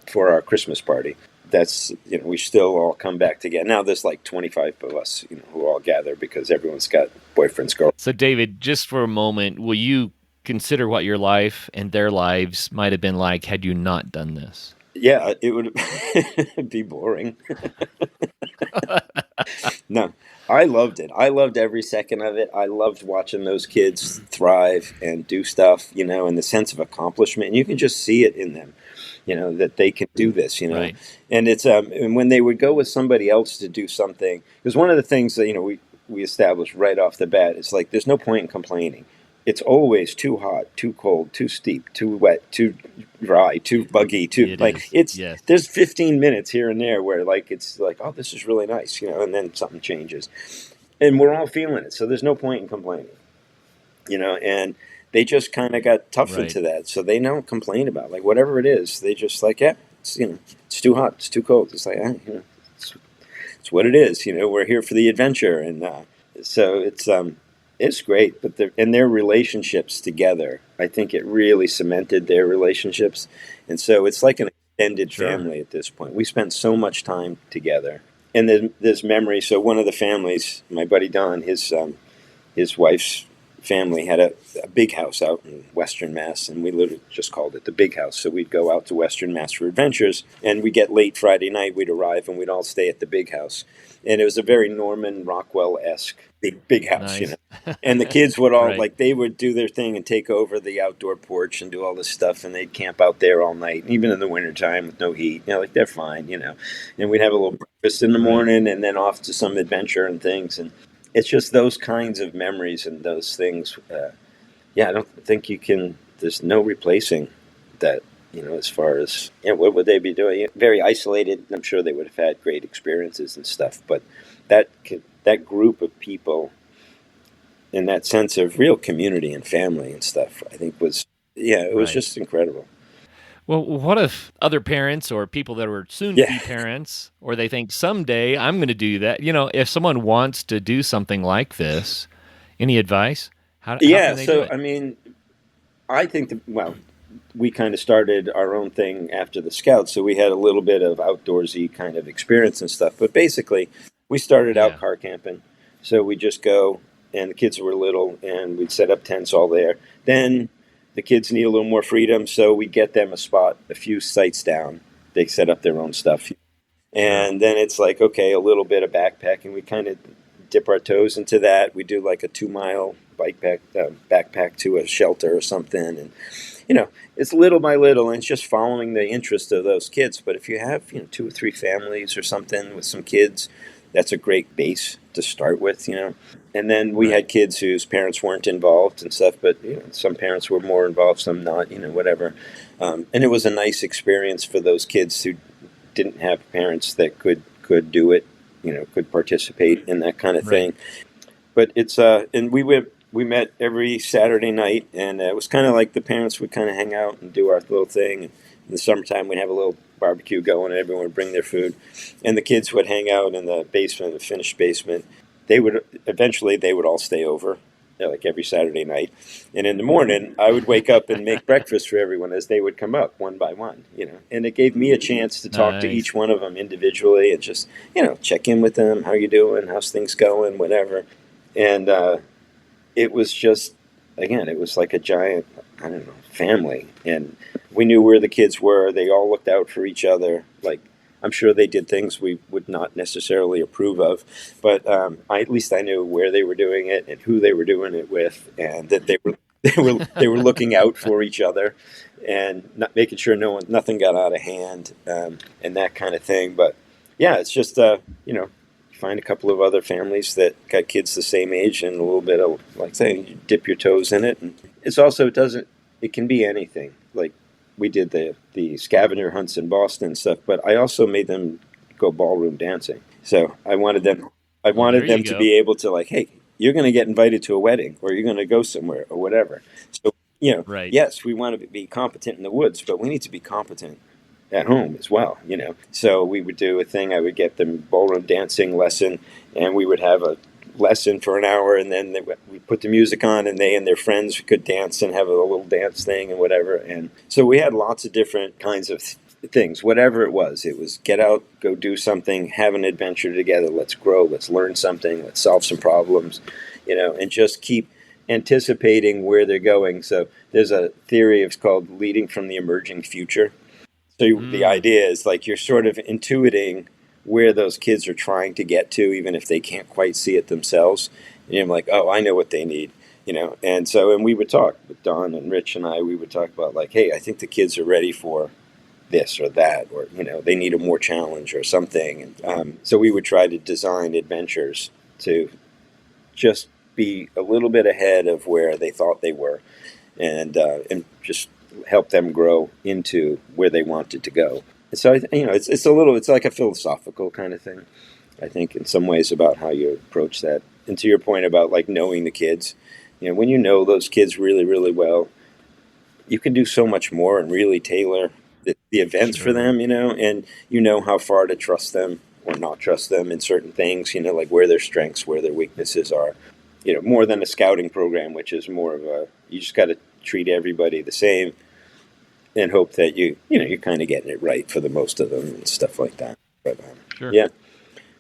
for our Christmas party. That's we still all come back together. Now there's like 25 of us, who all gather because everyone's got boyfriends, girls. So, David, just for a moment, will you consider what your life and their lives might have been like had you not done this. Yeah, it would be boring. No, I loved it. I loved every second of it. I loved watching those kids thrive and do stuff, and the sense of accomplishment. And you can just see it in them, that they can do this, Right. And it's and when they would go with somebody else to do something, because one of the things that we established right off the bat is like there's no point in complaining. It's always too hot, too cold, too steep, too wet, too dry, too buggy, It is. it's Yes. there's 15 minutes here and there where like it's like, oh, this is really nice, and then something changes. And we're all feeling it. So there's no point in complaining. And they just kind of got tough Right. into that. So they don't complain about like whatever it is. They just like, yeah, it's too hot, it's too cold. It's like, it's what it is. We're here for the adventure. And so it's great, but their relationships together, I think it really cemented their relationships. And so it's like an extended Sure. family at this point. We spent so much time together. And then there's memory. So one of the families, my buddy Don, his wife's family had a big house out in Western Mass, and we literally just called it the Big House. So we'd go out to Western Mass for adventures, and we'd get late Friday night, we'd arrive, and we'd all stay at the Big House. And it was a very Norman Rockwell-esque big house, Nice. And the kids would all, Right. like, they would do their thing and take over the outdoor porch and do all this stuff, and they'd camp out there all night, even in the wintertime with no heat. Like, they're fine, And we'd have a little breakfast in the Right. morning and then off to some adventure and things. And it's just those kinds of memories and those things. I don't think there's no replacing that, as far as, what would they be doing? Very isolated. I'm sure they would have had great experiences and stuff, but that group of people and that sense of real community and family and stuff, I think it was Right. just incredible. Well, what if other parents or people that are soon to be parents, or they think someday I'm going to do that? If someone wants to do something like this, any advice? How can they do it? I mean, I think we kind of started our own thing after the Scouts, so we had a little bit of outdoorsy kind of experience and stuff. But basically, we started Yeah. out car camping, so we just go, and the kids were little, and we'd set up tents all there. Then the kids need a little more freedom, so we get them a spot a few sites down. They set up their own stuff, and then it's like, okay, a little bit of backpacking. We kind of dip our toes into that. We do like a 2-mile backpack to a shelter or something, and it's little by little, and it's just following the interest of those kids. But if you have 2 or 3 families or something with some kids, that's a great base to start with, And then we had kids whose parents weren't involved and stuff, but some parents were more involved, some not, whatever. And it was a nice experience for those kids who didn't have parents that could do it, could participate in that kind of thing. But it's and we met every Saturday night, and it was kind of like the parents would kind of hang out and do our little thing. In the summertime, we'd have a little barbecue going, and everyone would bring their food, and the kids would hang out in the basement, the finished basement. They would all stay over, like every Saturday night, and in the morning I would wake up and make breakfast for everyone as they would come up one by one, and it gave me a chance to talk to Nice. each one of them individually and just check in with them, how you doing, how's things going, whatever. And it was just, again, it was like a giant, I don't know, family, and we knew where the kids were. They all looked out for each other. Like, I'm sure they did things we would not necessarily approve of, but at least I knew where they were doing it and who they were doing it with, and that they were looking out for each other and not making sure nothing got out of hand, and that kind of thing. But yeah, it's just find a couple of other families that got kids the same age and a little bit of, like, say, you dip your toes in it. And it's also, it can be anything. Like, we did the scavenger hunts in Boston and stuff, but I also made them go ballroom dancing. So I wanted them There you to go. be able to, like, hey, you're going to get invited to a wedding, or you're going to go somewhere, or whatever. So, Right. yes, we want to be competent in the woods, but we need to be competent at home as well, So we would do a thing. I would get them ballroom dancing lesson, and we would have a lesson for an hour, and then we put the music on, and they and their friends could dance and have a little dance thing and whatever. And so we had lots of different kinds of things, whatever it was. It was get out, go do something, have an adventure together. Let's grow. Let's learn something. Let's solve some problems, and just keep anticipating where they're going. So there's a theory, it's called leading from the emerging future. So the Mm, idea is like you're sort of intuiting where those kids are trying to get to, even if they can't quite see it themselves. And you're like, oh, I know what they need, And so, and we would talk with Don and Rich and I. We would talk about like, hey, I think the kids are ready for this or that, or they need a more challenge or something. And so we would try to design adventures to just be a little bit ahead of where they thought they were, and just help them grow into where they wanted to go. And so it's like a philosophical kind of thing. I think in some ways about how you approach that. And to your point about like knowing the kids, when you know those kids really really well, you can do so much more and really tailor the events for sure. them, and how far to trust them or not trust them in certain things, like where their strengths, where their weaknesses are, more than a scouting program, which is more of you just got to treat everybody the same and hope that you're kind of getting it right for the most of them and stuff like that. But Sure. yeah,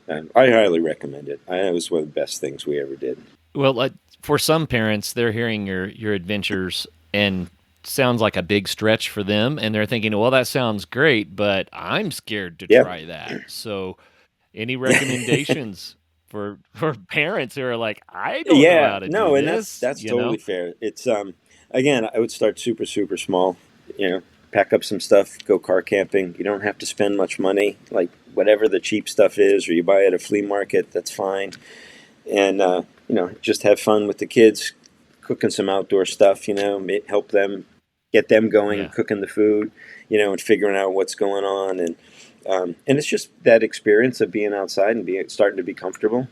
I highly recommend it. It was one of the best things we ever did. Well, for some parents, they're hearing your adventures and sounds like a big stretch for them, and they're thinking, "Well, that sounds great, but I'm scared to Yeah. try that." So, any Yeah. recommendations for parents who are like, "I don't know Yeah, how to do no, and that's this," that's totally fair. It's again, I would start super super small. Pack up some stuff, go car camping. You don't have to spend much money. Like whatever the cheap stuff is, or you buy at a flea market, that's fine. And just have fun with the kids, cooking some outdoor stuff. Help them, get them going, Yeah. cooking the food. And figuring out what's going on, and it's just that experience of being outside and starting to be comfortable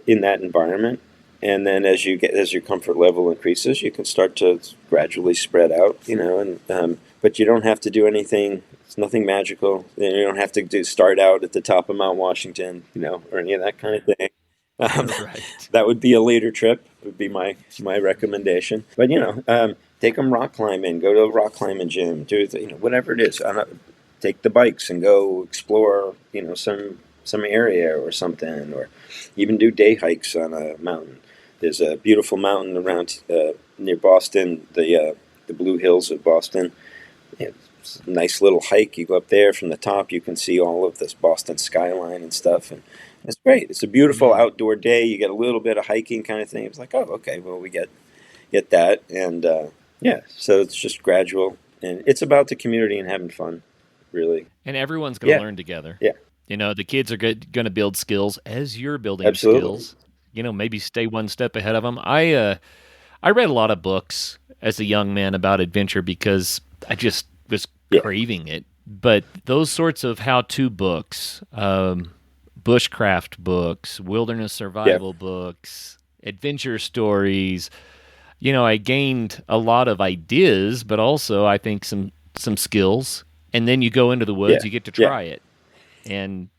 in that environment. And then as your comfort level increases, you can start to gradually spread out, and but you don't have to do anything. It's nothing magical. You don't have to start out at the top of Mount Washington, or any of that kind of thing. Um, Right. that would be a later trip. Would be my recommendation. But take them rock climbing. Go to a rock climbing gym. Do whatever it is. Take the bikes and go explore. Some area or something, or even do day hikes on a mountain. There's a beautiful mountain around near Boston, the Blue Hills of Boston. It's a nice little hike. You go up there from the top, you can see all of this Boston skyline and stuff, and it's great. It's a beautiful Mm. outdoor day. You get a little bit of hiking kind of thing. It's like, oh, okay, well, we get that, and yeah, so it's just gradual, and it's about the community and having fun, really. And everyone's going to Yeah, learn together. yeah, The kids are going to build skills as you're building absolutely. skills. Maybe stay one step ahead of them. I read a lot of books as a young man about adventure because I just was Yeah, craving it. But those sorts of how-to books, bushcraft books, wilderness yeah, survival books, adventure stories, I gained a lot of ideas, but also I think some skills. And then you go into the yeah, woods, you get to yeah, try it. And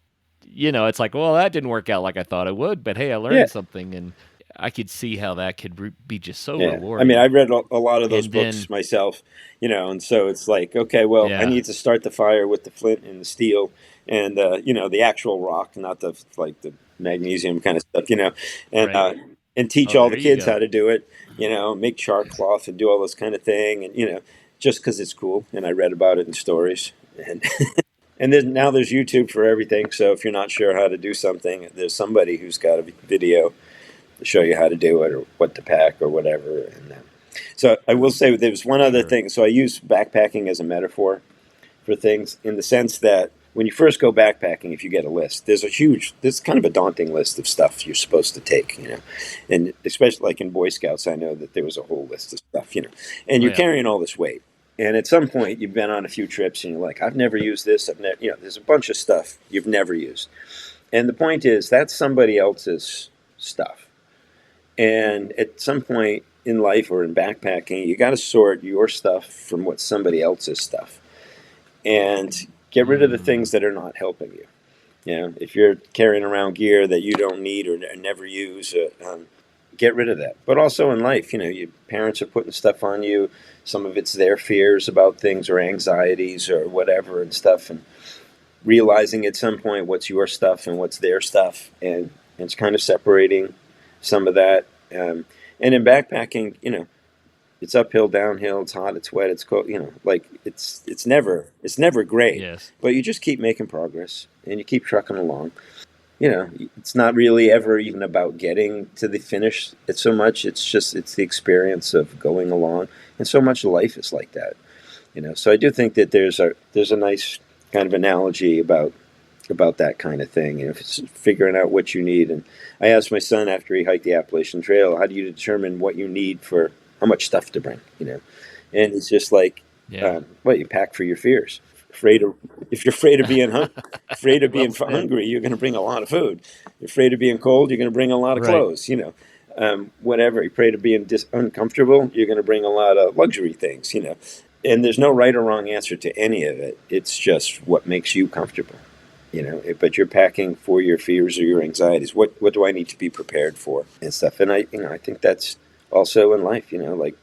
it's like, well, that didn't work out like I thought it would, but hey, I yeah. learned something, and I could see how that could be just so Yeah, I mean, rewarding. I read a lot of those And then, books myself, and so it's like, okay, well, I yeah, need to start the fire with the flint and the steel, and the actual rock, not the like the magnesium kind of stuff, and right. and teach Oh, all there the you kids go. how to do it, make char cloth and do all this kind of thing, and just because it's cool, and I read about it in stories, and and then now there's YouTube for everything. So if you're not sure how to do something, there's somebody who's got a video to show you how to do it or what to pack or whatever. And so I will say there's one other Sure. thing. So I use backpacking as a metaphor for things in the sense that when you first go backpacking, if you get a list, there's kind of a daunting list of stuff you're supposed to take, and especially like in Boy Scouts, I know that there was a whole list of stuff, and Oh, you're yeah. carrying all this weight. And at some point, you've been on a few trips, and you're like, "I've never used this. I've never, there's a bunch of stuff you've never used." And the point is, that's somebody else's stuff. And at some point in life or in backpacking, you got to sort your stuff from what's somebody else's stuff and get rid of the Mm, things that are not helping you. If you're carrying around gear that you don't need or never use, get rid of that. But also in life, your parents are putting stuff on you. Some of it's their fears about things or anxieties or whatever and stuff. And realizing at some point what's your stuff and what's their stuff. And it's kind of separating some of that. Um, And in backpacking, it's uphill, downhill, it's hot, it's wet, it's cold, like it's never great, Yes. but you just keep making progress and you keep trucking along. It's not really ever even about getting to the finish. It's so much, it's the experience of going along. And so much of life is like that. So I do think that there's a nice kind of analogy about that kind of thing. If it's figuring out what you need. And I asked my son after he hiked the Appalachian Trail, how do you determine what you need for how much stuff to bring? And he's just like, Yeah. well, you pack for your fears. If you're afraid of being afraid of Well being said. hungry, you're going to bring a lot of food. You're afraid of being cold, you're going to bring a lot of Right. clothes. Whatever. You're afraid of being uncomfortable, you're going to bring a lot of luxury things. And there's no right or wrong answer to any of it. It's just what makes you comfortable. But you're packing for your fears or your anxieties. What do I need to be prepared for and stuff? And I think that's also in life. Like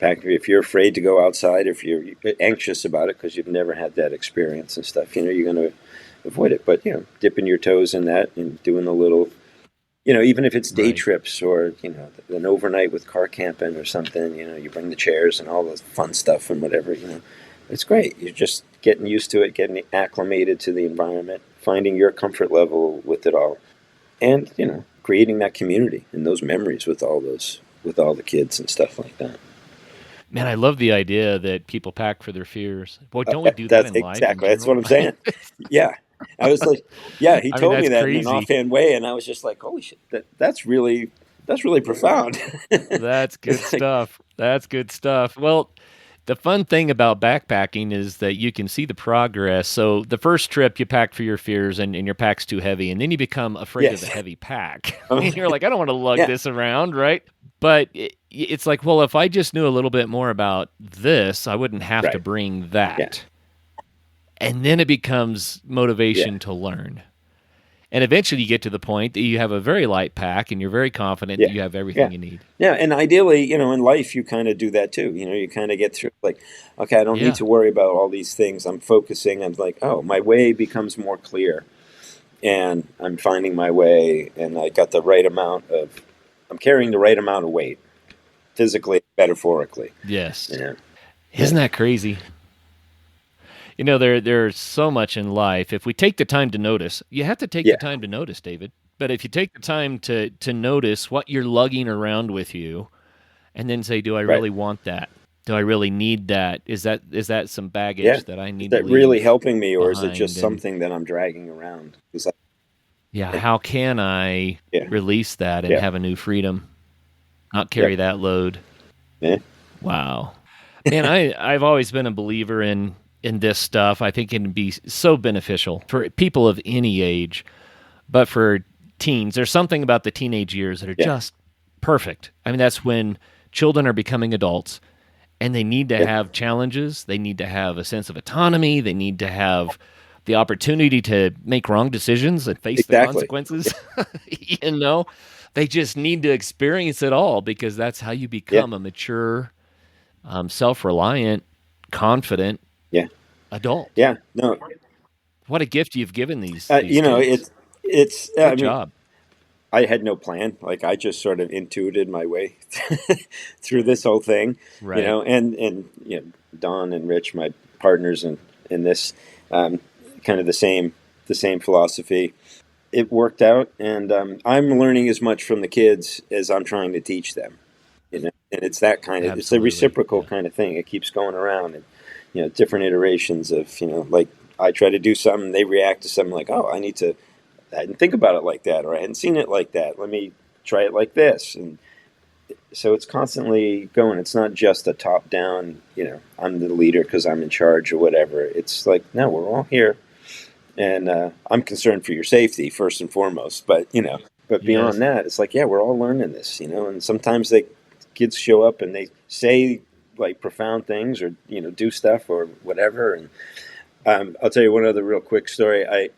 if you're afraid to go outside, if you're anxious about it because you've never had that experience and stuff, you're going to avoid it. But dipping your toes in that and doing a little, even if it's day Right. trips or an overnight with car camping or something, you bring the chairs and all the fun stuff and whatever. It's great. You're just getting used to it, getting acclimated to the environment, finding your comfort level with it all, and creating that community and those memories with all the kids and stuff like that. Man, I love the idea that people pack for their fears. Boy, don't we do that That's in life in exactly, that's what general? I'm saying. Yeah, I was like, yeah, he I mean, told me that's that in an crazy. offhand way, and I was just like, holy shit, that's really profound. That's good It's like, stuff. That's good stuff. Well, the fun thing about backpacking is that you can see the progress. So the first trip you pack for your fears and your pack's too heavy, and then you become afraid of the yes, heavy pack. And you're like, I don't want to lug yeah, this around, right? But it's like, well, if I just knew a little bit more about this, I wouldn't have to right, bring yeah, that. And then it becomes yeah. motivation to learn. And eventually you get to the point that you have a very light pack and you're very confident that Yeah, you have everything yeah, you need. yeah. And ideally, in life, you kind of do that too. You kind of get through like, okay, I don't need Yeah. to worry about all these things. I'm focusing. I'm like, oh, my way becomes more clear, and I'm finding my way, and I got the right amount of, I'm carrying the right amount of weight, physically, metaphorically. Yes. You know, yeah, Isn't that crazy? There's so much in life. If we take the time to notice, you have to take the yeah, time to notice, David. But if you take the time to notice what you're lugging around with you and then say, do I right, really want that? Do I really need that? Is that some yeah. baggage that I Is need to that really leave helping me, or is it just behind? And something that I'm dragging around? yeah, how can I Yeah, release that and yeah, have a new freedom, not yeah, carry that load? yeah, Wow. Man, I've always been a believer in this stuff. I think it can be so beneficial for people of any age, but for teens, there's something about the teenage years that are yeah, just perfect. I mean, that's when children are becoming adults and they need to yeah. have challenges. They need to have a sense of autonomy. They need to have the opportunity to make wrong decisions and face the Exactly. consequences. you know, they just need to experience it all because that's how you Yeah, become a mature, self-reliant, confident yeah, adult. yeah. No, What a gift you've given these kids. it's. I Good mean, job. I had no plan. Like I just sort of intuited my way through this whole thing, Right. and Don and Rich, my partners in this, um, kind of the same philosophy. It worked out, and I'm learning as much from the kids as I'm trying to teach them. And it's that it's a Absolutely. reciprocal Yeah. kind of thing. It keeps going around, and different iterations of like I try to do something, they react to something like, oh, I didn't think about it like that, or I hadn't seen it like that. Let me try it like this. And so it's constantly going. It's not just a top down, I'm the leader because I'm in charge or whatever. It's like, no, we're all here. And I'm concerned for your safety first and foremost. But beyond Yes. that, it's like, yeah, we're all learning this, and sometimes kids show up and they say like profound things or, do stuff or whatever. And I'll tell you one other real quick story.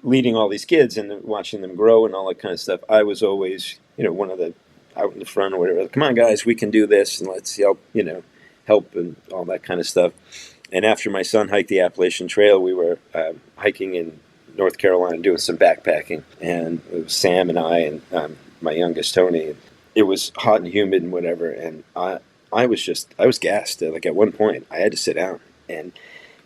Leading all these kids and watching them grow and all that kind of stuff, I was always, one of the out in the front or whatever. Come on, guys, we can do this, and let's help and all that kind of stuff. And after my son hiked the Appalachian Trail, we were hiking in North Carolina doing some backpacking, and it was Sam and I and my youngest Tony. it was hot and humid and whatever, and I was gassed. Like at one point, I had to sit down, and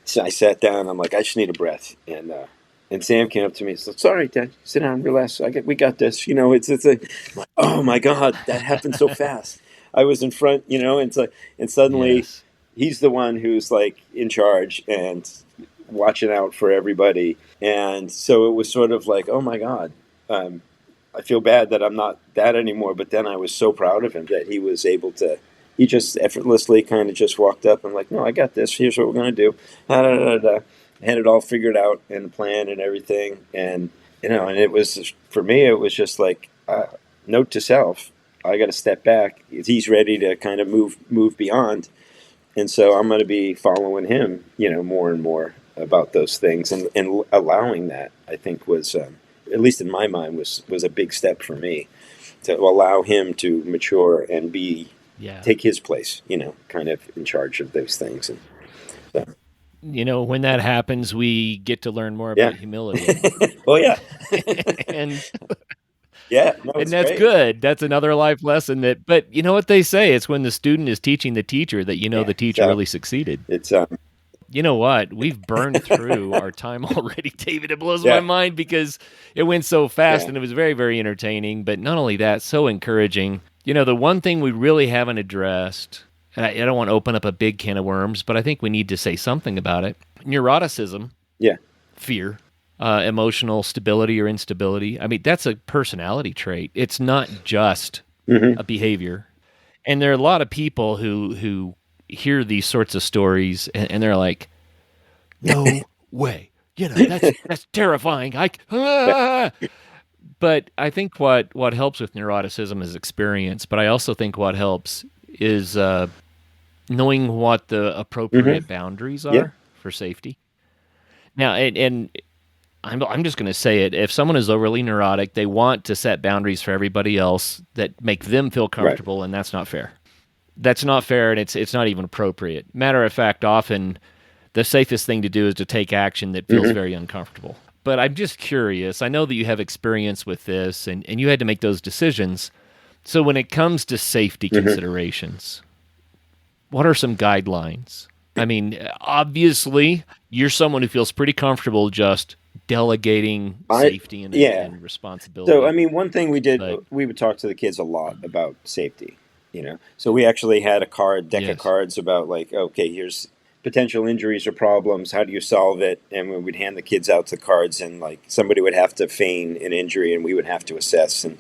so I sat down. I'm like, I just need a breath, and Sam came up to me and said, "Sorry, Dad, sit down, relax. We got this." It's like, oh my God, that happened so fast. I was in front, and it's like, and suddenly Yes. he's the one who's like in charge and watching out for everybody, and so it was sort of like, oh my God. I feel bad that I'm not that anymore, but then I was so proud of him that he was able to. He just effortlessly kind of just walked up and like, no, I got this. Here's what we're gonna do. Da, da, da, da. I had it all figured out and planned and everything, and and it was for me. It was just like note to self: I got to step back. He's ready to kind of move beyond, and so I'm going to be following him, more and more about those things, and allowing that. I think was. At least in my mind, was a big step for me to allow him to mature and Yeah. take his place, kind of in charge of those things. And so, When that happens, we get to learn more yeah. about humility. Oh yeah. and Yeah. No, and it's that's great. good. That's another life lesson but you know what they say? It's when the student is teaching the teacher that Yeah. the teacher So really succeeded. it's You know what? We've burned through our time already, David. It blows my yeah, mind because it went so fast yeah. and it was very, very entertaining. But not only that, so encouraging. The one thing we really haven't addressed, and I don't want to open up a big can of worms, but I think we need to say something about it. Neuroticism, Yeah. fear, emotional stability or instability. I mean, that's a personality trait. It's not just Mm-hmm. a behavior. And there are a lot of people who hear these sorts of stories and they're like, no way. That's terrifying. Yeah. But I think what helps with neuroticism is experience. But I also think what helps is knowing what the Mm-hmm. appropriate boundaries Yeah. are for safety. Now, and I'm just going to say it. If someone is overly neurotic, they want to set boundaries for everybody else that make them feel Right. comfortable, and that's not fair. That's not fair, and it's not even appropriate. Matter of fact, often the safest thing to do is to take action that feels Mm-hmm. very uncomfortable. But I'm just curious. I know that you have experience with this, and you had to make those decisions. So when it comes to safety Mm-hmm. considerations, what are some guidelines? I mean, obviously, you're someone who feels pretty comfortable just delegating I safety Yeah. and So, I responsibility. mean, one thing we did, But we would talk to the kids a lot about safety, So we actually had a deck of yes, cards about like, okay, here's potential injuries or problems. How do you solve it? And we would hand the kids out the cards, and like somebody would have to feign an injury, and we would have to assess. And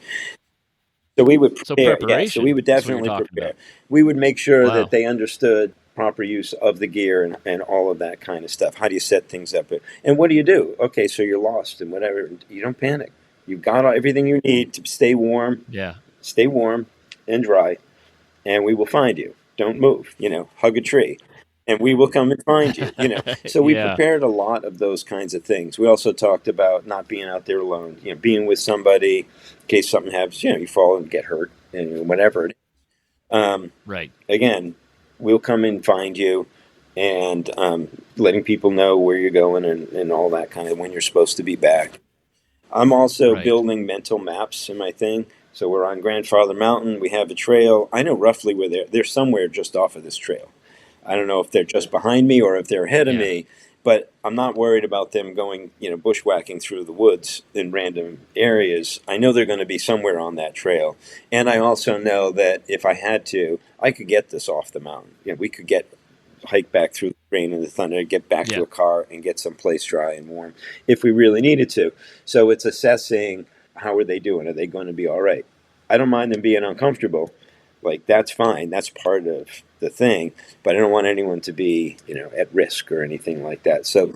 so we would so prepare. Yeah. So we preparation would is what you're definitely talking prepare. about. We would make sure that Wow. they understood proper use of the gear and all of that kind of stuff. How do you set things up? And what do you do? Okay, so you're lost and whatever. You don't panic. You've got everything you need to Yeah. stay warm and dry, and we will find you. Don't move. Hug a tree, and we will come and find you. So we Yeah. prepared a lot of those kinds of things. We also talked about not being out there alone. Being with somebody in case something happens. You fall and get hurt and whatever. Um, Right. Again, we'll come and find you, and letting people know where you're going and all that kind of when you're supposed to be back. I'm also Right. building mental maps in my thing. So we're on Grandfather Mountain. We have a trail. I know roughly where they're somewhere just off of this trail. I don't know if they're just behind me or if they're ahead of Yeah. me, but I'm not worried about them going, bushwhacking through the woods in random areas. I know they're going to be somewhere on that trail. And I also know that if I had to, I could get this off the mountain. We could hike back through the rain and the thunder, get back to Yeah. a car and get someplace dry and warm if we really needed to. So it's assessing, how are they doing? Are they going to be all right? I don't mind them being uncomfortable. Like, that's fine. That's part of the thing. But I don't want anyone to be, at risk or anything like that. So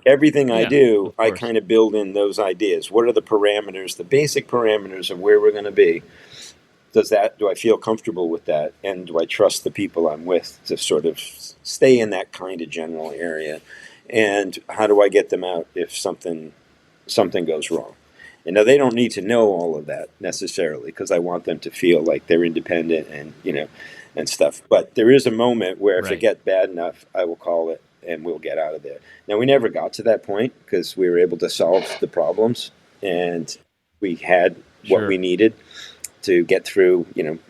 everything I Yeah. do, Of I course. kind of build in those ideas. What are the parameters, the basic parameters of where we're going to be? Do I feel comfortable with that, and do I trust the people I'm with to sort of stay in that kind of general area, and how do I get them out if something goes wrong? And now they don't need to know all of that necessarily, because I want them to feel like they're independent and and stuff. But there is a moment where if it Right. gets bad enough, I will call it and we'll get out of there. Now we never got to that point because we were able to solve the problems and we had what we Sure. needed. to get through,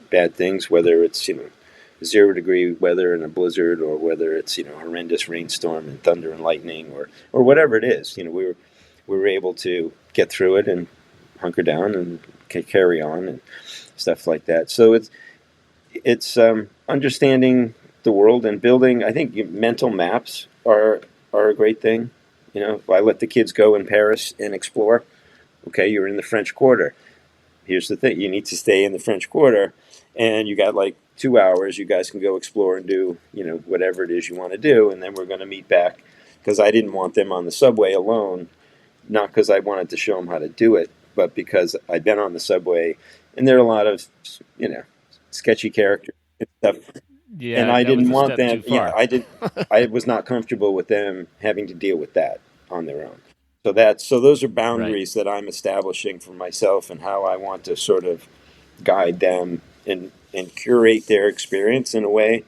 bad things, whether it's, 0-degree weather and a blizzard, or whether it's, horrendous rainstorm and thunder and lightning, or whatever it is. We were able to get through it and hunker down and carry on and stuff like that. So it's understanding the world and building. I think mental maps are a great thing. If I let the kids go in Paris and explore, okay, you're in the French Quarter. Here's the thing: you need to stay in the French Quarter, and you got like 2 hours. You guys can go explore and do whatever it is you want to do, and then we're going to meet back, because I didn't want them on the subway alone, not because I wanted to show them how to do it, but because I'd been on the subway, and there are a lot of sketchy characters and stuff. Yeah, and I that was didn't a want step them. too far. Yeah, I did. I was not comfortable with them having to deal with that on their own. So those are boundaries that I'm establishing for myself, and how I want to sort of guide them and curate their experience in a way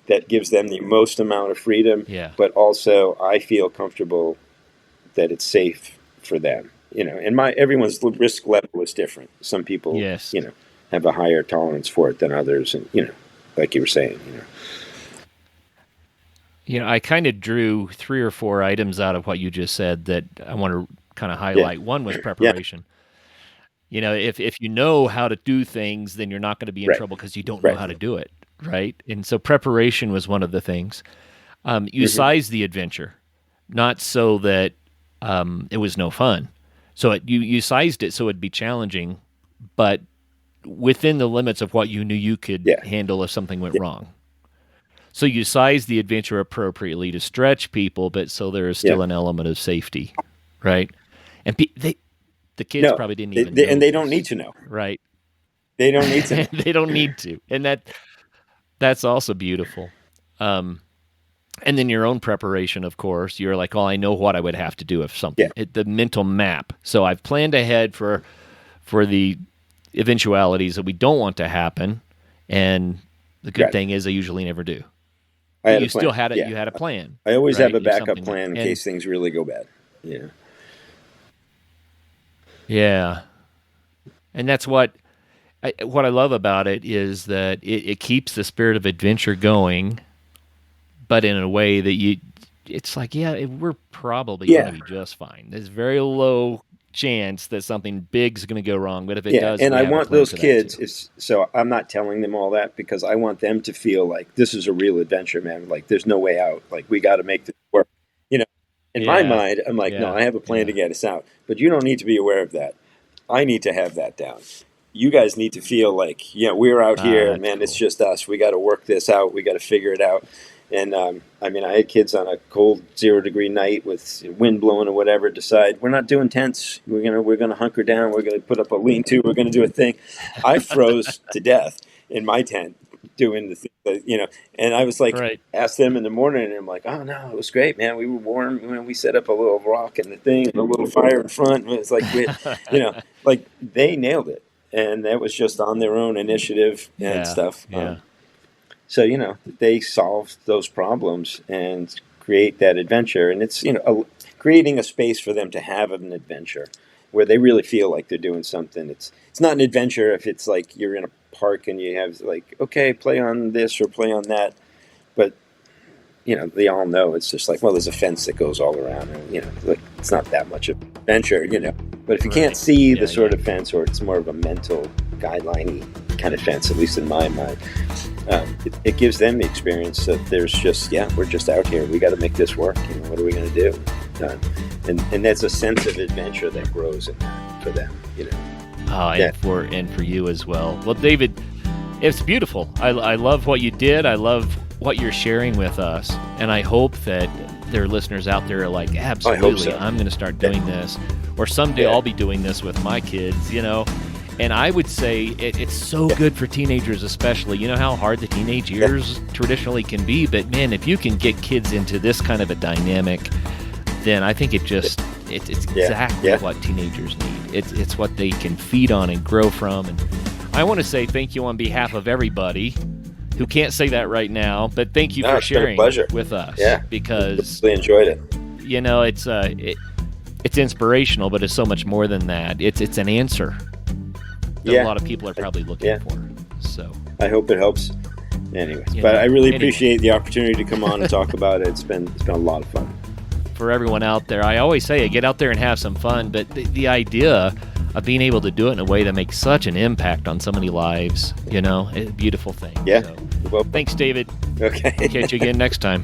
that gives them the most amount of freedom. Yeah. But also, I feel comfortable that it's safe for them. And everyone's risk level is different. Some people, Yes. have a higher tolerance for it than others, and like you were saying, I kind of drew 3 or 4 items out of what you just said that I want to kind of highlight. One was preparation. If you know how to do things, then you're not going to be in Right. trouble because you don't know how to do it, right? And so preparation was one of the things. You sized the adventure, not so that it was no fun. So you sized it so it'd be challenging, but within the limits of what you knew you could handle if something went wrong. So you size the adventure appropriately to stretch people, but so there is still an element of safety, right? And the kids probably didn't even know and they this, don't need to know. right? They don't need to. They don't need to, and that's also beautiful. And then your own preparation, of course. You're like, I know what I would have to do if something. The mental map. So I've planned ahead for the eventualities that we don't want to happen, and the good thing is I usually never do. You still had it. You had a plan. I always right? have a backup plan in case things really go bad. Yeah. Yeah. And that's what I love about it is that it keeps the spirit of adventure going, but in a way that it's like, we're probably going to be just fine. There's very low chance that something big is going to go wrong, but if it does, and I we have a want plan those for that kids. too. So I'm not telling them all that, because I want them to feel like this is a real adventure, man. Like there's no way out. Like we got to make this work. In my mind, I'm like, no, I have a plan to get us out, but you don't need to be aware of that. I need to have that down. You guys need to feel like, we're out here, man. Cool. It's just us. We got to work this out. We got to figure it out. And I had kids on a cold 0-degree night with wind blowing or whatever decide we're not doing tents. We're gonna hunker down. We're gonna put up a lean-to. We're gonna do a thing. I froze to death in my tent doing the thing, And I was like, asked them in the morning, and I'm like, oh no, it was great, man. We were warm. We set up a little rock and the thing, and a little fire in front. And it's like, like they nailed it, and that was just on their own initiative and stuff. Yeah. So, they solve those problems and create that adventure. And it's, creating a space for them to have an adventure where they really feel like they're doing something. It's not an adventure if it's like you're in a park and you have like, okay, play on this or play on that. But, they all know it's just like, well, there's a fence that goes all around. And, like, it's not that much of an adventure, But if you can't see the sort of fence, or it's more of a mental guideline-y kind of fence, at least in my mind, it gives them the experience that there's just, we're just out here. We got to make this work. What are we going to do? And that's a sense of adventure that grows for them. And for you as well. Well, David, it's beautiful. I love what you did. I love what you're sharing with us, and I hope that there are listeners out there are like, absolutely, I'm going to start doing this, or someday I'll be doing this with my kids. And I would say it's so good for teenagers especially. You know how hard the teenage years traditionally can be, but man, if you can get kids into this kind of a dynamic, then I think it's exactly what teenagers need. It's what they can feed on and grow from. And I want to say thank you on behalf of everybody who can't say that right now, but thank you for sharing with us. Yeah, because really enjoyed it. It's inspirational, but it's so much more than that. It's an answer. that Yeah. a lot of people are probably looking Yeah. for. So I hope it helps. Anyways, You but know, I really anyway. appreciate the opportunity to come on and talk about it. It's been a lot of fun. for everyone out there, I always say, get out there and have some fun. But the idea of being able to do it in a way that makes such an impact on so many lives, a beautiful thing. Yeah. So, Well, thanks, David. okay. Catch you again next time.